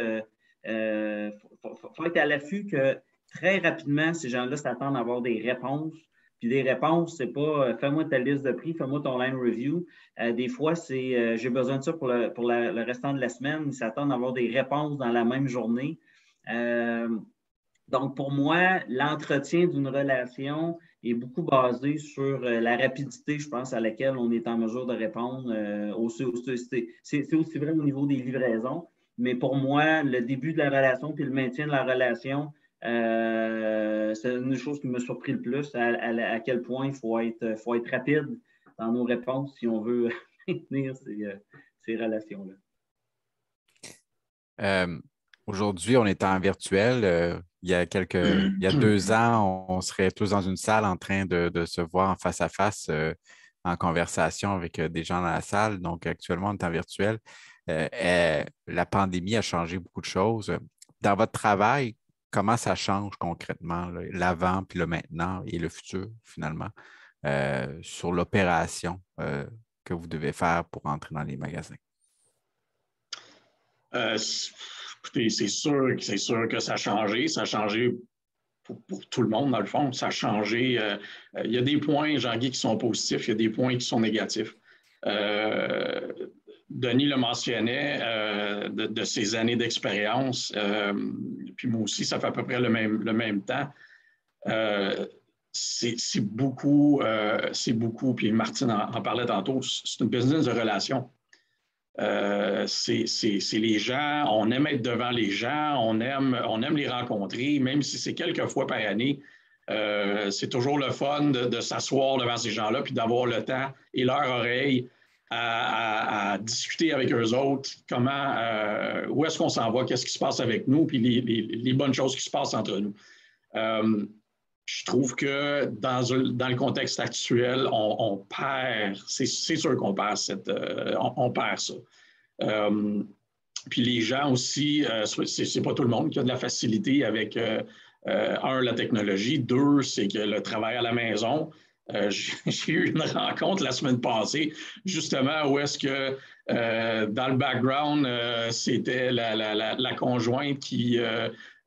Faut être à l'affût que très rapidement, ces gens-là s'attendent à avoir des réponses. Puis des réponses, c'est pas fais-moi ta liste de prix, fais-moi ton line review. Des fois, c'est j'ai besoin de ça pour le restant de la semaine. Ils s'attendent à avoir des réponses dans la même journée. Donc, pour moi, l'entretien d'une relation est beaucoup basé sur la rapidité, je pense, à laquelle on est en mesure de répondre. C'est aussi vrai au niveau des livraisons. Mais pour moi, le début de la relation puis le maintien de la relation, c'est une chose qui m'a surpris le plus, à quel point il faut être rapide dans nos réponses si on veut maintenir ces relations-là. Aujourd'hui, on est en virtuel. Il y a 2 ans, on serait tous dans une salle en train de se voir en face à face en conversation avec des gens dans la salle. Donc, actuellement, on est en virtuel. La pandémie a changé beaucoup de choses. Dans votre travail, comment ça change concrètement, l'avant, puis le maintenant et le futur, finalement, sur l'opération que vous devez faire pour entrer dans les magasins? Écoutez, c'est sûr que ça a changé. Ça a changé pour tout le monde, dans le fond. Ça a changé. Il y a des points, Jean-Guy, qui sont positifs. Il y a des points qui sont négatifs. Denis le mentionnait de ses années d'expérience. Puis moi aussi, ça fait à peu près le même temps. C'est beaucoup, puis Martine en parlait tantôt, c'est une business de relations. C'est les gens, on aime être devant les gens, on aime les rencontrer, même si c'est quelques fois par année. C'est toujours le fun de s'asseoir devant ces gens-là puis d'avoir le temps et leur oreille à discuter avec eux autres, où est-ce qu'on s'en va, qu'est-ce qui se passe avec nous, puis les bonnes choses qui se passent entre nous. Je trouve que dans le contexte actuel, on perd, c'est sûr qu'on perd on perd ça. Puis les gens aussi, c'est pas tout le monde qui a de la facilité avec, la technologie. 2, c'est que le travail à la maison. J'ai eu une rencontre la semaine passée, justement, où est-ce que dans le background, c'était la conjointe qui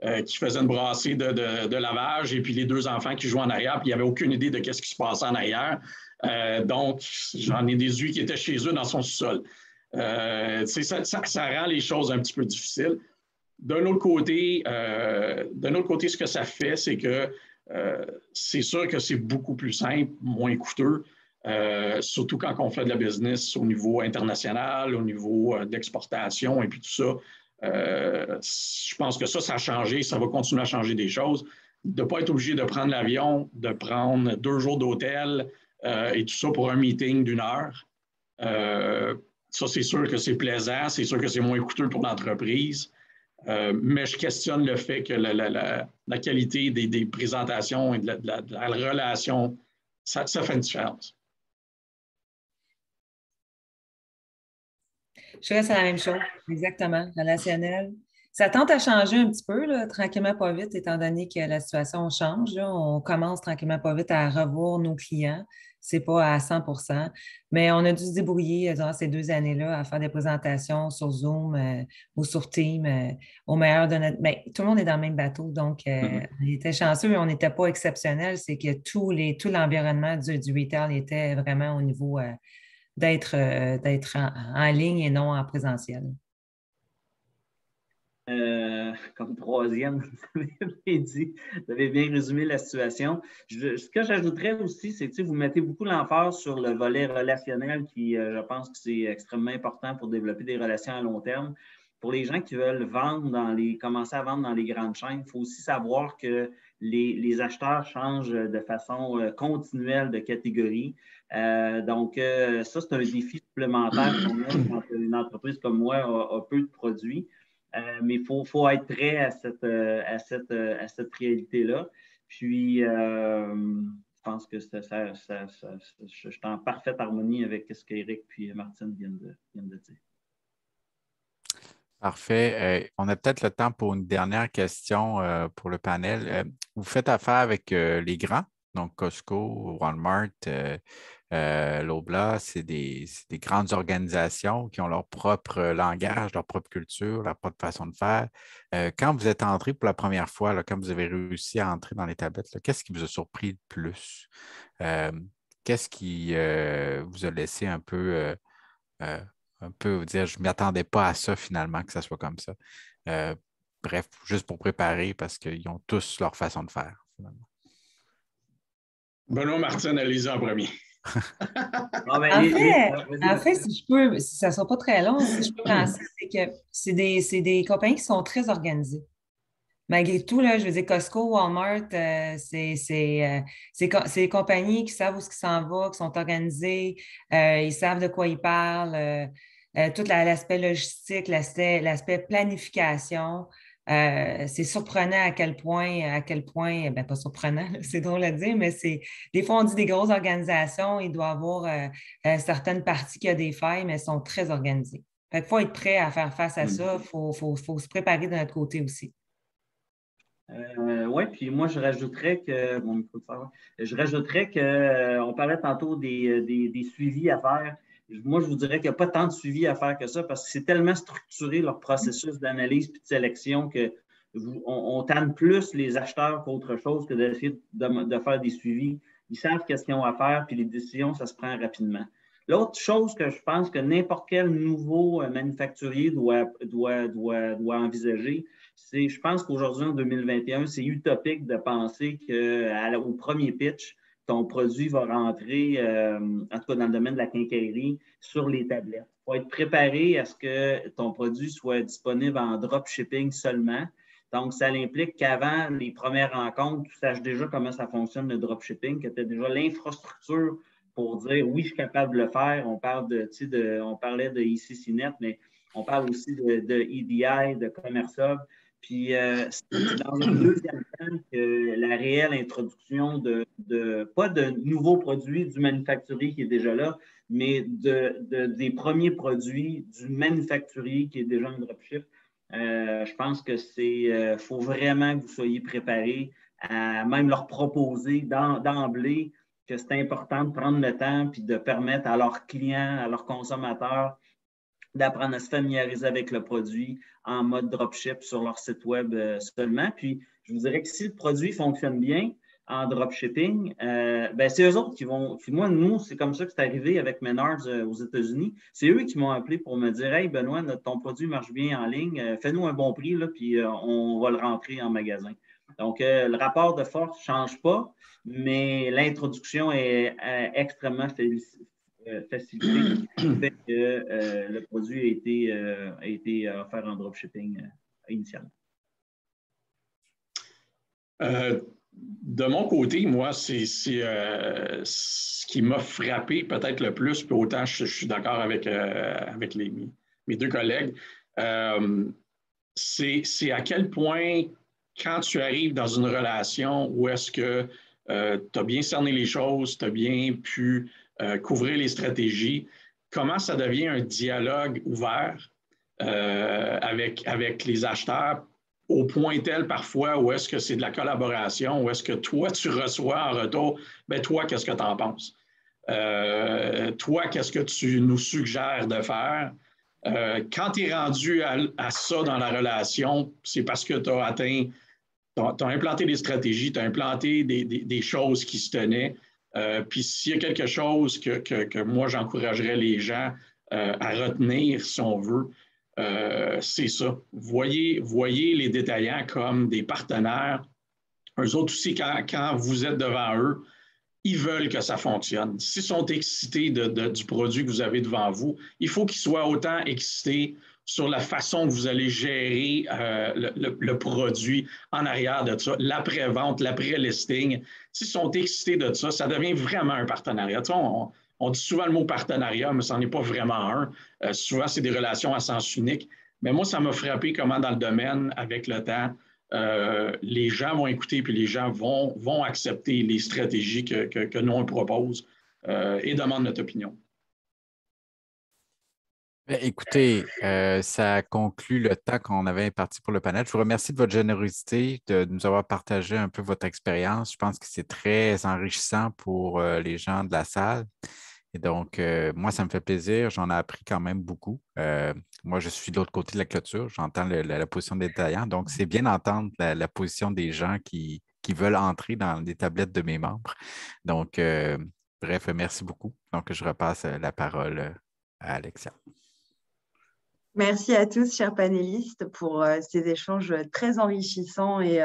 faisait une brassée de lavage et puis les 2 enfants qui jouaient en arrière, puis il n'y avait aucune idée de ce qui se passait en arrière. Donc, j'en ai déduit qui étaient chez eux dans son sous-sol. Ça rend les choses un petit peu difficiles. D'un autre côté, ce que ça fait, c'est que c'est sûr que c'est beaucoup plus simple, moins coûteux, surtout quand on fait de la business au niveau international, au niveau d'exportation et puis tout ça. Je pense que ça a changé, ça va continuer à changer des choses. De ne pas être obligé de prendre l'avion, de prendre 2 jours d'hôtel et tout ça pour un meeting d'1 heure. Ça, c'est sûr que c'est plaisant, c'est sûr que c'est moins coûteux pour l'entreprise. Mais je questionne le fait que la qualité des présentations et de la relation, ça fait une différence. Je dirais que c'est la même chose, exactement, relationnel. Ça tente à changer un petit peu, là, tranquillement pas vite, étant donné que la situation change. Là, on commence tranquillement pas vite à revoir nos clients. c'est pas à 100%. Mais on a dû se débrouiller durant ces 2 années-là à faire des présentations sur Zoom ou sur Teams au meilleur de notre... Ben, tout le monde est dans le même bateau, donc on était chanceux, mais on n'était pas exceptionnel. C'est que tout l'environnement du retail était vraiment au niveau d'être en ligne et non en présentiel. Comme troisième, vous avez bien résumé la situation. Ce que j'ajouterais aussi, c'est que vous mettez beaucoup l'emphase sur le volet relationnel qui, je pense que c'est extrêmement important pour développer des relations à long terme. Pour les gens qui veulent commencer à vendre dans les grandes chaînes, il faut aussi savoir que les acheteurs changent de façon continuelle de catégorie. Donc, ça, c'est un défi supplémentaire qu'on a quand une entreprise comme moi a peu de produits. Mais il faut être prêt à cette réalité-là. Puis, je pense que je suis en parfaite harmonie avec ce qu'Éric et Martine viennent de dire. Parfait. On a peut-être le temps pour une dernière question pour le panel. Vous faites affaire avec les grands, donc Costco, Walmart, Loblaw, c'est des grandes organisations qui ont leur propre langage, leur propre culture, leur propre façon de faire. Quand vous êtes entré pour la première fois, là, quand vous avez réussi à entrer dans les tablettes, là, qu'est-ce qui vous a surpris le plus? Qu'est-ce qui vous a laissé un peu vous dire, je ne m'y attendais pas à ça finalement, que ça soit comme ça. Bref, juste pour préparer parce qu'ils ont tous leur façon de faire, finalement. Benoît, Martine, allez-y en premier. En fait, si ça ne sera pas très long, si je peux lancer, c'est que c'est des compagnies qui sont très organisées. Malgré tout, là, je veux dire, Costco, Walmart, c'est des compagnies qui savent où ce qui s'en va, qui sont organisées, ils savent de quoi ils parlent, tout l'aspect logistique, l'aspect planification. C'est surprenant à quel point, ben pas surprenant, c'est drôle à dire, mais des fois on dit des grosses organisations, il doit y avoir certaines parties qui ont des failles, mais elles sont très organisées. Fait qu'il faut être prêt à faire face à ça, il faut se préparer de notre côté aussi. Oui, puis moi, je rajouterais que, on parlait tantôt des suivis à faire. Moi, je vous dirais qu'il n'y a pas tant de suivi à faire que ça parce que c'est tellement structuré leur processus d'analyse et de sélection qu'on tanne plus les acheteurs qu'autre chose que d'essayer de faire des suivis. Ils savent qu'est-ce qu'ils ont à faire, puis les décisions, ça se prend rapidement. L'autre chose que je pense que n'importe quel nouveau manufacturier doit envisager, je pense qu'aujourd'hui, en 2021, c'est utopique de penser qu'au premier pitch, ton produit va rentrer, en tout cas dans le domaine de la quincaillerie, sur les tablettes. Il faut être préparé à ce que ton produit soit disponible en dropshipping seulement. Donc, ça implique qu'avant les premières rencontres, tu saches déjà comment ça fonctionne le dropshipping, que tu as déjà l'infrastructure pour dire oui, je suis capable de le faire. On parlait de ICCNet, mais on parle aussi de EDI, de Commerce Hub. Puis, c'est dans un deuxième temps que la réelle introduction pas de nouveaux produits du manufacturier qui est déjà là, mais des premiers produits du manufacturier qui est déjà un dropship. Je pense que faut vraiment que vous soyez préparés à même leur proposer d'emblée que c'est important de prendre le temps puis de permettre à leurs clients, à leurs consommateurs d'apprendre à se familiariser avec le produit en mode dropship sur leur site web seulement. Puis, je vous dirais que si le produit fonctionne bien en dropshipping, c'est eux autres qui vont... Puis moi, nous, c'est comme ça que c'est arrivé avec Menards aux États-Unis. C'est eux qui m'ont appelé pour me dire « Hey, Benoît, ton produit marche bien en ligne. Fais-nous un bon prix, là, puis on va le rentrer en magasin. » Donc, le rapport de force ne change pas, mais l'introduction est extrêmement facilité le fait que le produit a été offert en dropshipping initialement. De mon côté, moi, c'est ce qui m'a frappé peut-être le plus, puis autant je suis d'accord avec mes deux collègues, c'est à quel point, quand tu arrives dans une relation où est-ce que tu as bien cerné les choses, tu as bien pu couvrir les stratégies, comment ça devient un dialogue ouvert avec les acheteurs au point tel parfois où est-ce que c'est de la collaboration, où est-ce que toi, tu reçois en retour, bien toi, qu'est-ce que tu en penses? Toi, qu'est-ce que tu nous suggères de faire? Quand tu es rendu à ça dans la relation, c'est parce que tu as atteint, tu as implanté des stratégies, tu as implanté des choses qui se tenaient. Puis s'il y a quelque chose que moi, j'encouragerais les gens à retenir, si on veut, c'est ça. Voyez les détaillants comme des partenaires. Eux autres aussi, quand vous êtes devant eux, ils veulent que ça fonctionne. S'ils sont excités du produit que vous avez devant vous, il faut qu'ils soient autant excités sur la façon que vous allez gérer le produit en arrière de ça, l'après-vente, l'après-listing. S'ils sont excités de ça, ça devient vraiment un partenariat. Tu sais, on dit souvent le mot partenariat, mais ce n'en est pas vraiment un. Souvent, c'est des relations à sens unique. Mais moi, ça m'a frappé comment dans le domaine, avec le temps, les gens vont écouter puis les gens vont accepter les stratégies que nous, on propose et demandent notre opinion. Écoutez, ça conclut le temps qu'on avait imparti pour le panel. Je vous remercie de votre générosité, de nous avoir partagé un peu votre expérience. Je pense que c'est très enrichissant pour les gens de la salle. Et donc, moi, ça me fait plaisir. J'en ai appris quand même beaucoup. Moi, je suis de l'autre côté de la clôture. J'entends la position des détaillants. Donc, c'est bien d'entendre la position des gens qui veulent entrer dans les tablettes de mes membres. Donc, bref, merci beaucoup. Donc, je repasse la parole à Alexia. Merci à tous, chers panélistes, pour ces échanges très enrichissants et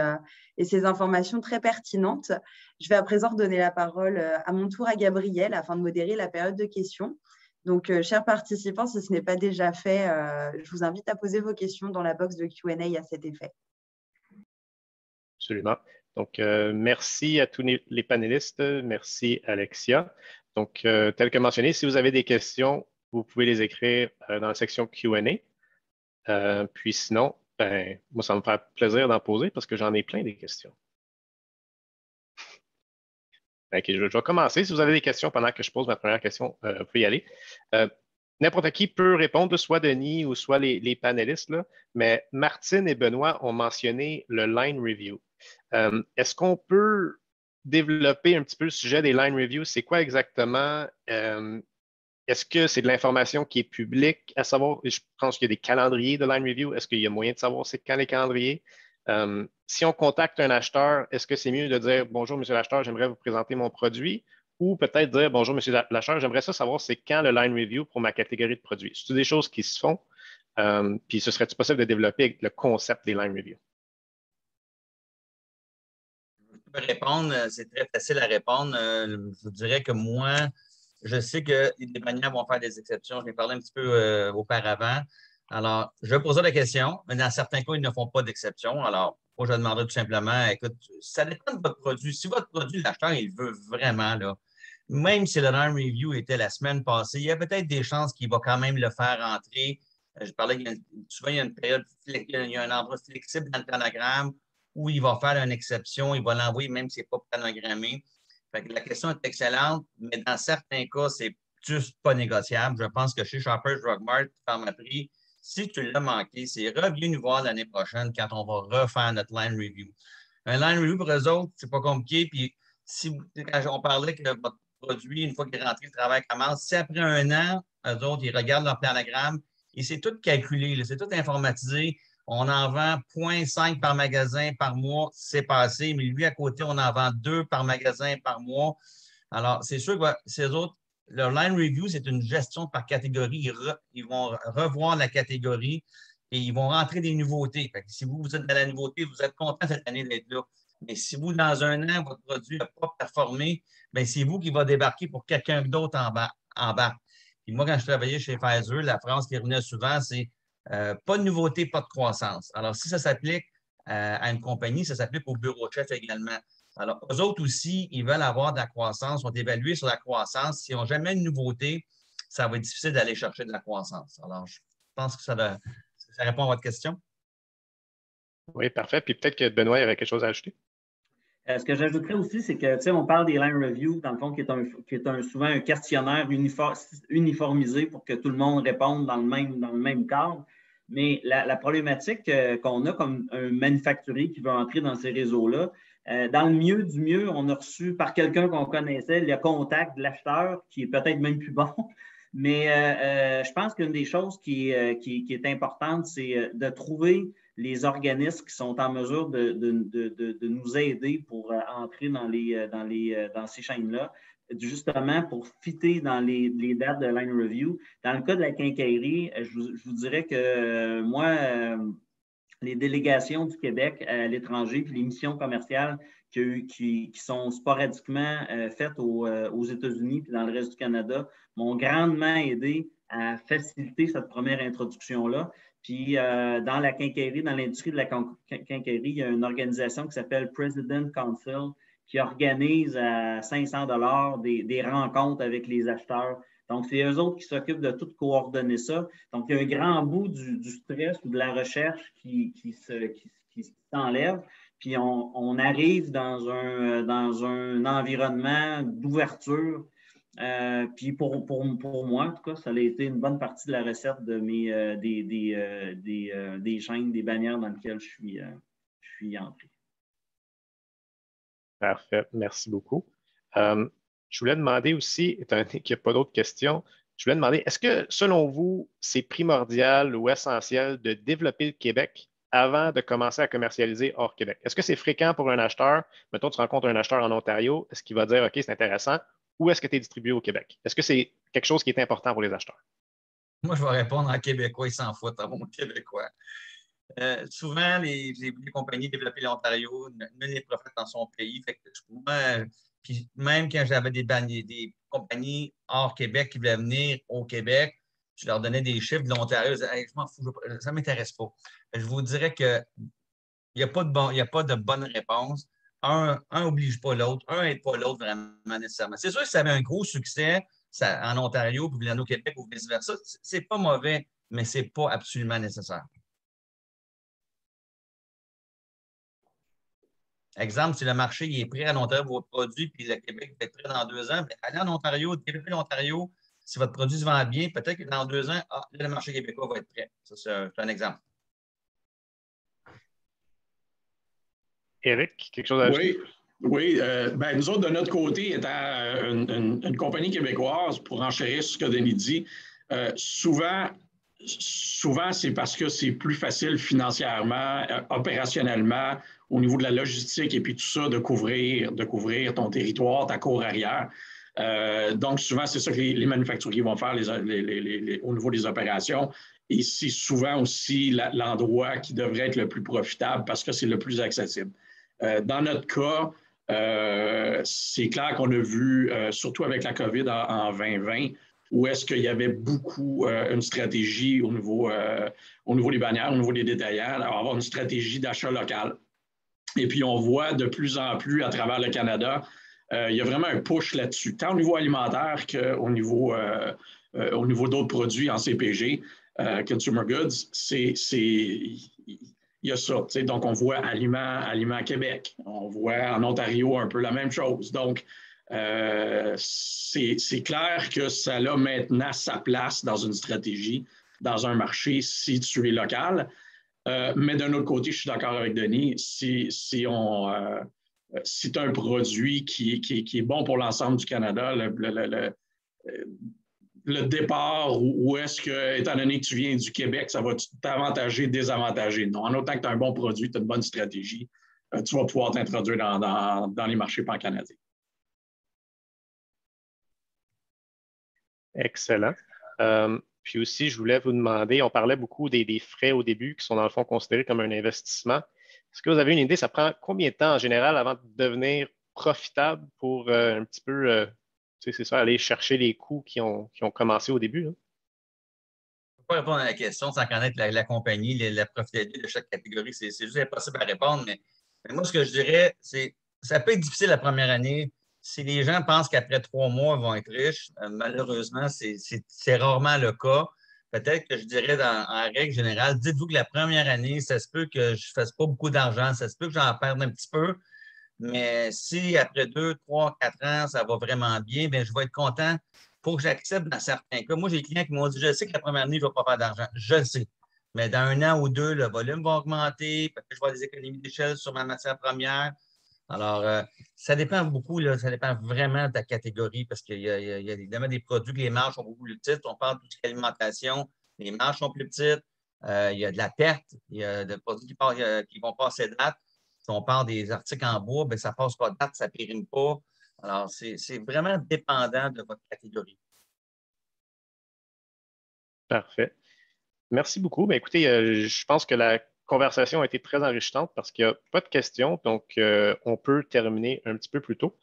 ces informations très pertinentes. Je vais à présent donner la parole à mon tour à Gabriel afin de modérer la période de questions. Donc, chers participants, si ce n'est pas déjà fait, je vous invite à poser vos questions dans la box de Q&A à cet effet. Absolument. Donc, merci à tous les panélistes. Merci, Alexia. Donc, tel que mentionné, si vous avez des questions, vous pouvez les écrire dans la section Q&A. Puis sinon, moi, ça me fait plaisir d'en poser parce que j'en ai plein des questions. OK, je vais commencer. Si vous avez des questions pendant que je pose ma première question, vous pouvez y aller. N'importe qui peut répondre, soit Denis ou soit les panélistes, là, mais Martine et Benoît ont mentionné le line review. Est-ce qu'on peut développer un petit peu le sujet des line reviews? C'est quoi exactement? Est-ce que c'est de l'information qui est publique à savoir? Je pense qu'il y a des calendriers de line review. Est-ce qu'il y a moyen de savoir c'est quand les calendriers? Si on contacte un acheteur, est-ce que c'est mieux de dire « Bonjour, monsieur l'acheteur, j'aimerais vous présenter mon produit » ou peut-être dire « Bonjour, monsieur l'acheteur, j'aimerais ça savoir c'est quand le line review pour ma catégorie de produits. » C'est des choses qui se font. Puis ce serait-il possible de développer avec le concept des line reviews? Je peux répondre, c'est très facile à répondre. Je vous dirais que moi, je sais que les manières vont faire des exceptions. Je l'ai parlé un petit peu auparavant. Alors, je vais poser la question, mais dans certains cas, ils ne font pas d'exception. Alors, moi, je demanderais tout simplement, écoute, ça dépend de votre produit. Si votre produit, l'acheteur, il veut vraiment, là, même si le line review était la semaine passée, il y a peut-être des chances qu'il va quand même le faire entrer. Je parlais souvent, il y a une période, il y a un endroit flexible dans le planogramme où il va faire une exception, il va l'envoyer même si ce n'est pas planogrammé. Fait que la question est excellente, mais dans certains cas, c'est juste pas négociable. Je pense que chez Shoppers Drug Mart, Pharmaprix, si tu l'as manqué, c'est reviens nous voir l'année prochaine quand on va refaire notre line review. Un line review pour eux autres, c'est pas compliqué. Puis quand on parlait que votre produit, une fois qu'il est rentré, le travail commence, si après un an, eux autres, ils regardent leur planogramme et c'est tout calculé, c'est tout informatisé. On en vend 0,5 par magasin par mois, c'est passé, mais lui, à côté, on en vend 2 par magasin par mois. Alors, c'est sûr que ces autres, leur line review, c'est une gestion par catégorie. Ils vont revoir la catégorie et ils vont rentrer des nouveautés. Fait que si vous êtes dans la nouveauté, vous êtes content cette année d'être là. Mais si vous, dans un an, votre produit n'a pas performé, bien, c'est vous qui va débarquer pour quelqu'un d'autre en bas. Puis moi, quand je travaillais chez Pfizer, la phrase qui revenait souvent, c'est pas de nouveauté, pas de croissance. Alors, si ça s'applique à une compagnie, ça s'applique au bureau de chef également. Alors, eux autres aussi, ils veulent avoir de la croissance, sont évalués sur la croissance. S'ils n'ont jamais une nouveauté, ça va être difficile d'aller chercher de la croissance. Alors, je pense que ça répond à votre question. Oui, parfait. Puis peut-être que Benoît il y avait quelque chose à ajouter. Ce que j'ajouterais aussi, c'est que, tu sais, on parle des line reviews, dans le fond, qui est souvent un questionnaire uniformisé pour que tout le monde réponde dans le même cadre. Mais la problématique qu'on a comme un manufacturier qui veut entrer dans ces réseaux-là, Dans le mieux du mieux, on a reçu par quelqu'un qu'on connaissait le contact de l'acheteur, qui est peut-être même plus bon. Mais je pense qu'une des choses qui est importante, c'est de trouver les organismes qui sont en mesure de nous aider pour entrer dans ces chaînes-là, justement pour fitter dans les dates de line review. Dans le cas de la quincaillerie, je vous dirais que moi, les délégations du Québec à l'étranger, puis les missions commerciales qui sont sporadiquement faites aux États-Unis puis dans le reste du Canada m'ont grandement aidé à faciliter cette première introduction-là. Puis dans la quincaillerie, dans l'industrie de la quincaillerie, il y a une organisation qui s'appelle President Council qui organise à 500 $ des rencontres avec les acheteurs. Donc, c'est eux autres qui s'occupent de tout coordonner ça. Donc, il y a un grand bout du stress ou de la recherche qui s'enlève. Puis, on arrive dans un environnement d'ouverture. Puis, pour moi, en tout cas, ça a été une bonne partie de la recette de des chaînes, des bannières dans lesquelles je suis entré. Parfait. Merci beaucoup. Je voulais demander aussi, étant donné qu'il n'y a pas d'autres questions, je voulais demander, est-ce que, selon vous, c'est primordial ou essentiel de développer le Québec avant de commencer à commercialiser hors Québec? Est-ce que c'est fréquent pour un acheteur? Mettons, tu rencontres un acheteur en Ontario, est-ce qu'il va dire, OK, c'est intéressant, ou est-ce que tu es distribué au Québec? Est-ce que c'est quelque chose qui est important pour les acheteurs? Moi, je vais répondre en québécois, ils s'en foutent, en bon québécois. Souvent, les compagnies développées l'Ontario ne les profitent dans son pays. Fait que moi, puis même quand j'avais des compagnies hors Québec qui voulaient venir au Québec, je leur donnais des chiffres de l'Ontario. Je disais, hey, je m'en fous, ça ne m'intéresse pas. Je vous dirais qu'il n'y a pas de bonne réponse. Un n'oblige pas l'autre, un n'aide pas l'autre vraiment nécessairement. C'est sûr que ça avait un gros succès en Ontario, puis vous venez au Québec ou vice-versa. C'est pas mauvais, mais ce n'est pas absolument nécessaire. Exemple, si le marché est prêt à l'Ontario pour votre produit, puis le Québec va être prêt dans 2 ans, bien, allez en Ontario, développez l'Ontario. Si votre produit se vend bien, peut-être que dans 2 ans, le marché québécois va être prêt. Ça, c'est un exemple. Éric, quelque chose à ajouter? Oui. Ben, nous autres, de notre côté, étant une compagnie québécoise, pour enchérir ce que Denis dit, souvent, c'est parce que c'est plus facile financièrement, opérationnellement, au niveau de la logistique et puis tout ça, de couvrir ton territoire, ta cour arrière. Donc, souvent, c'est ça que les manufacturiers vont faire au niveau des opérations. Et c'est souvent aussi l'endroit qui devrait être le plus profitable parce que c'est le plus accessible. Dans notre cas, c'est clair qu'on a vu, surtout avec la COVID en 2020, où est-ce qu'il y avait beaucoup une stratégie au niveau des bannières, au niveau des détaillants, avoir une stratégie d'achat local. Et puis, on voit de plus en plus à travers le Canada, il y a vraiment un push là-dessus, tant au niveau alimentaire qu'au niveau, d'autres produits en CPG, Consumer Goods. Il y a ça. Donc, on voit Aliments Québec. On voit en Ontario un peu la même chose. Donc, c'est clair que ça a maintenant sa place dans une stratégie, dans un marché, si tu es local. Mais d'un autre côté, je suis d'accord avec Denis, si tu as un produit qui est bon pour l'ensemble du Canada, le départ, où est-ce que, étant donné que tu viens du Québec, ça va t'avantager, désavantager? Non, en autant que tu as un bon produit, tu as une bonne stratégie, tu vas pouvoir t'introduire dans les marchés pan-canadiens. Excellent. Puis aussi, je voulais vous demander, on parlait beaucoup des frais au début qui sont dans le fond considérés comme un investissement. Est-ce que vous avez une idée, ça prend combien de temps en général avant de devenir profitable pour un petit peu, c'est ça, aller chercher les coûts qui ont commencé au début? Là? Je ne peux pas répondre à la question sans connaître la compagnie, la profitabilité de chaque catégorie. C'est juste impossible à répondre. Mais moi, ce que je dirais, c'est ça peut être difficile la première année. Si les gens pensent qu'après 3 mois, ils vont être riches, malheureusement, c'est rarement le cas. Peut-être que je dirais en règle générale, dites-vous que la première année, ça se peut que je ne fasse pas beaucoup d'argent, ça se peut que j'en perde un petit peu. Mais si après 2, 3, 4 ans, ça va vraiment bien, bien, je vais être content. Il faut que j'accepte dans certains cas. Moi, j'ai des clients qui m'ont dit, je sais que la première année, je ne vais pas faire d'argent. Je le sais. Mais dans 1 an ou 2, le volume va augmenter, peut-être que je vais avoir des économies d'échelle sur ma matière première. Alors, ça dépend beaucoup, là, ça dépend vraiment de ta catégorie parce qu'il y a évidemment des produits que les marges sont beaucoup plus petites. On parle de toute l'alimentation, les marges sont plus petites. Il y a de la perte, il y a des produits qui vont passer date. Si on parle des articles en bois, bien, ça ne passe pas de date, ça ne périme pas. Alors, c'est vraiment dépendant de votre catégorie. Parfait. Merci beaucoup. Bien, écoutez, je pense que la conversation a été très enrichissante parce qu'il n'y a pas de questions, donc on peut terminer un petit peu plus tôt.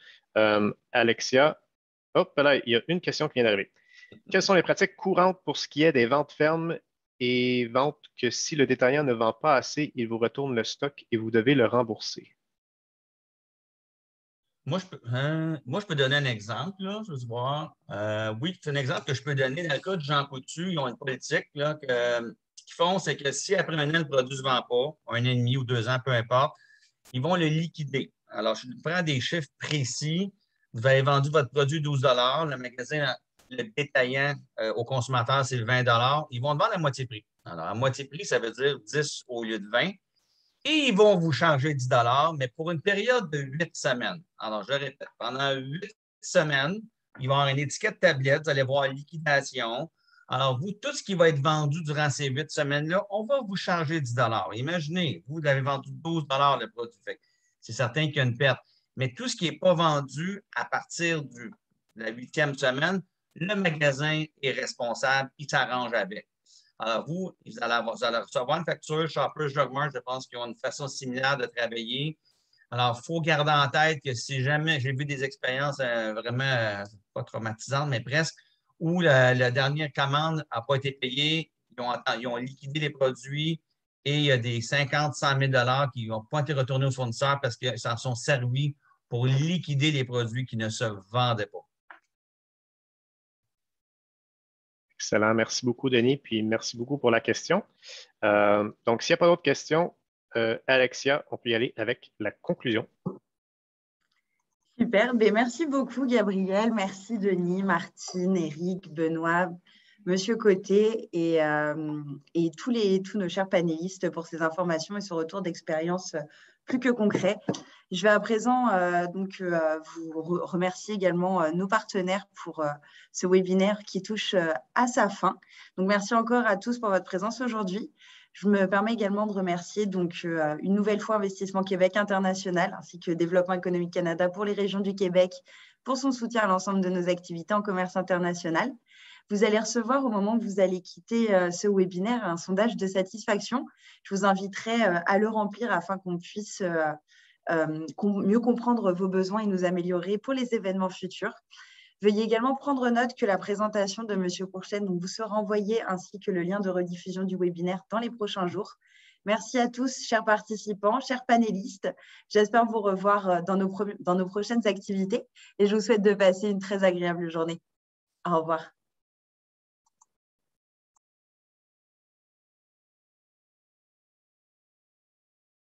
Alexia, hop là, il y a une question qui vient d'arriver. Quelles sont les pratiques courantes pour ce qui est des ventes fermes et ventes que si le détaillant ne vend pas assez, il vous retourne le stock et vous devez le rembourser? Moi, je peux donner un exemple, là, je veux voir. Oui, c'est un exemple que je peux donner. Dans le cas de Jean Coutu, ils ont une politique là, que ce qu'ils font, c'est que si après un an, le produit ne se vend pas, 1 an et demi ou 2 ans, peu importe, ils vont le liquider. Alors, je prends des chiffres précis. Vous avez vendu votre produit 12 $, le magasin, le détaillant au consommateur, c'est 20 $. Ils vont le vendre à moitié prix. Alors, à moitié prix, ça veut dire 10 au lieu de 20. Et ils vont vous charger 10 $, mais pour une période de 8 semaines. Alors, je répète, pendant 8 semaines, ils vont avoir une étiquette tablette, vous allez voir liquidation. Alors, vous, tout ce qui va être vendu durant ces 8 semaines-là, on va vous charger 10 $. Imaginez, vous avez vendu 12 $ le produit. C'est certain qu'il y a une perte. Mais tout ce qui n'est pas vendu à partir de la 8e semaine, le magasin est responsable, il s'arrange avec. Alors, vous allez recevoir une facture. Shoppers Drug Mart, je pense qu'ils ont une façon similaire de travailler. Alors, il faut garder en tête que si jamais j'ai vu des expériences vraiment pas traumatisantes, mais presque, où la dernière commande n'a pas été payée, ils ont liquidé les produits et il y a des 50, 100 000 $ qui n'ont pas été retournés aux fournisseurs parce qu'ils s'en sont servis pour liquider les produits qui ne se vendaient pas. Excellent. Merci beaucoup, Denis, puis merci beaucoup pour la question. Donc, s'il n'y a pas d'autres questions, Alexia, on peut y aller avec la conclusion. Super. Ben, merci beaucoup, Gabriel. Merci, Denis, Martine, Éric, Benoît, Monsieur Côté et tous nos chers panélistes pour ces informations et ce retour d'expérience plus que concret. Je vais à présent vous remercier également nos partenaires pour ce webinaire qui touche à sa fin. Donc, merci encore à tous pour votre présence aujourd'hui. Je me permets également de remercier une nouvelle fois Investissement Québec International ainsi que Développement économique Canada pour les régions du Québec pour son soutien à l'ensemble de nos activités en commerce international. Vous allez recevoir au moment que vous allez quitter ce webinaire un sondage de satisfaction. Je vous inviterai à le remplir afin qu'on puisse mieux comprendre vos besoins et nous améliorer pour les événements futurs. Veuillez également prendre note que la présentation de M. Courchaine vous sera envoyée ainsi que le lien de rediffusion du webinaire dans les prochains jours. Merci à tous, chers participants, chers panélistes. J'espère vous revoir dans nos prochaines activités et je vous souhaite de passer une très agréable journée. Au revoir.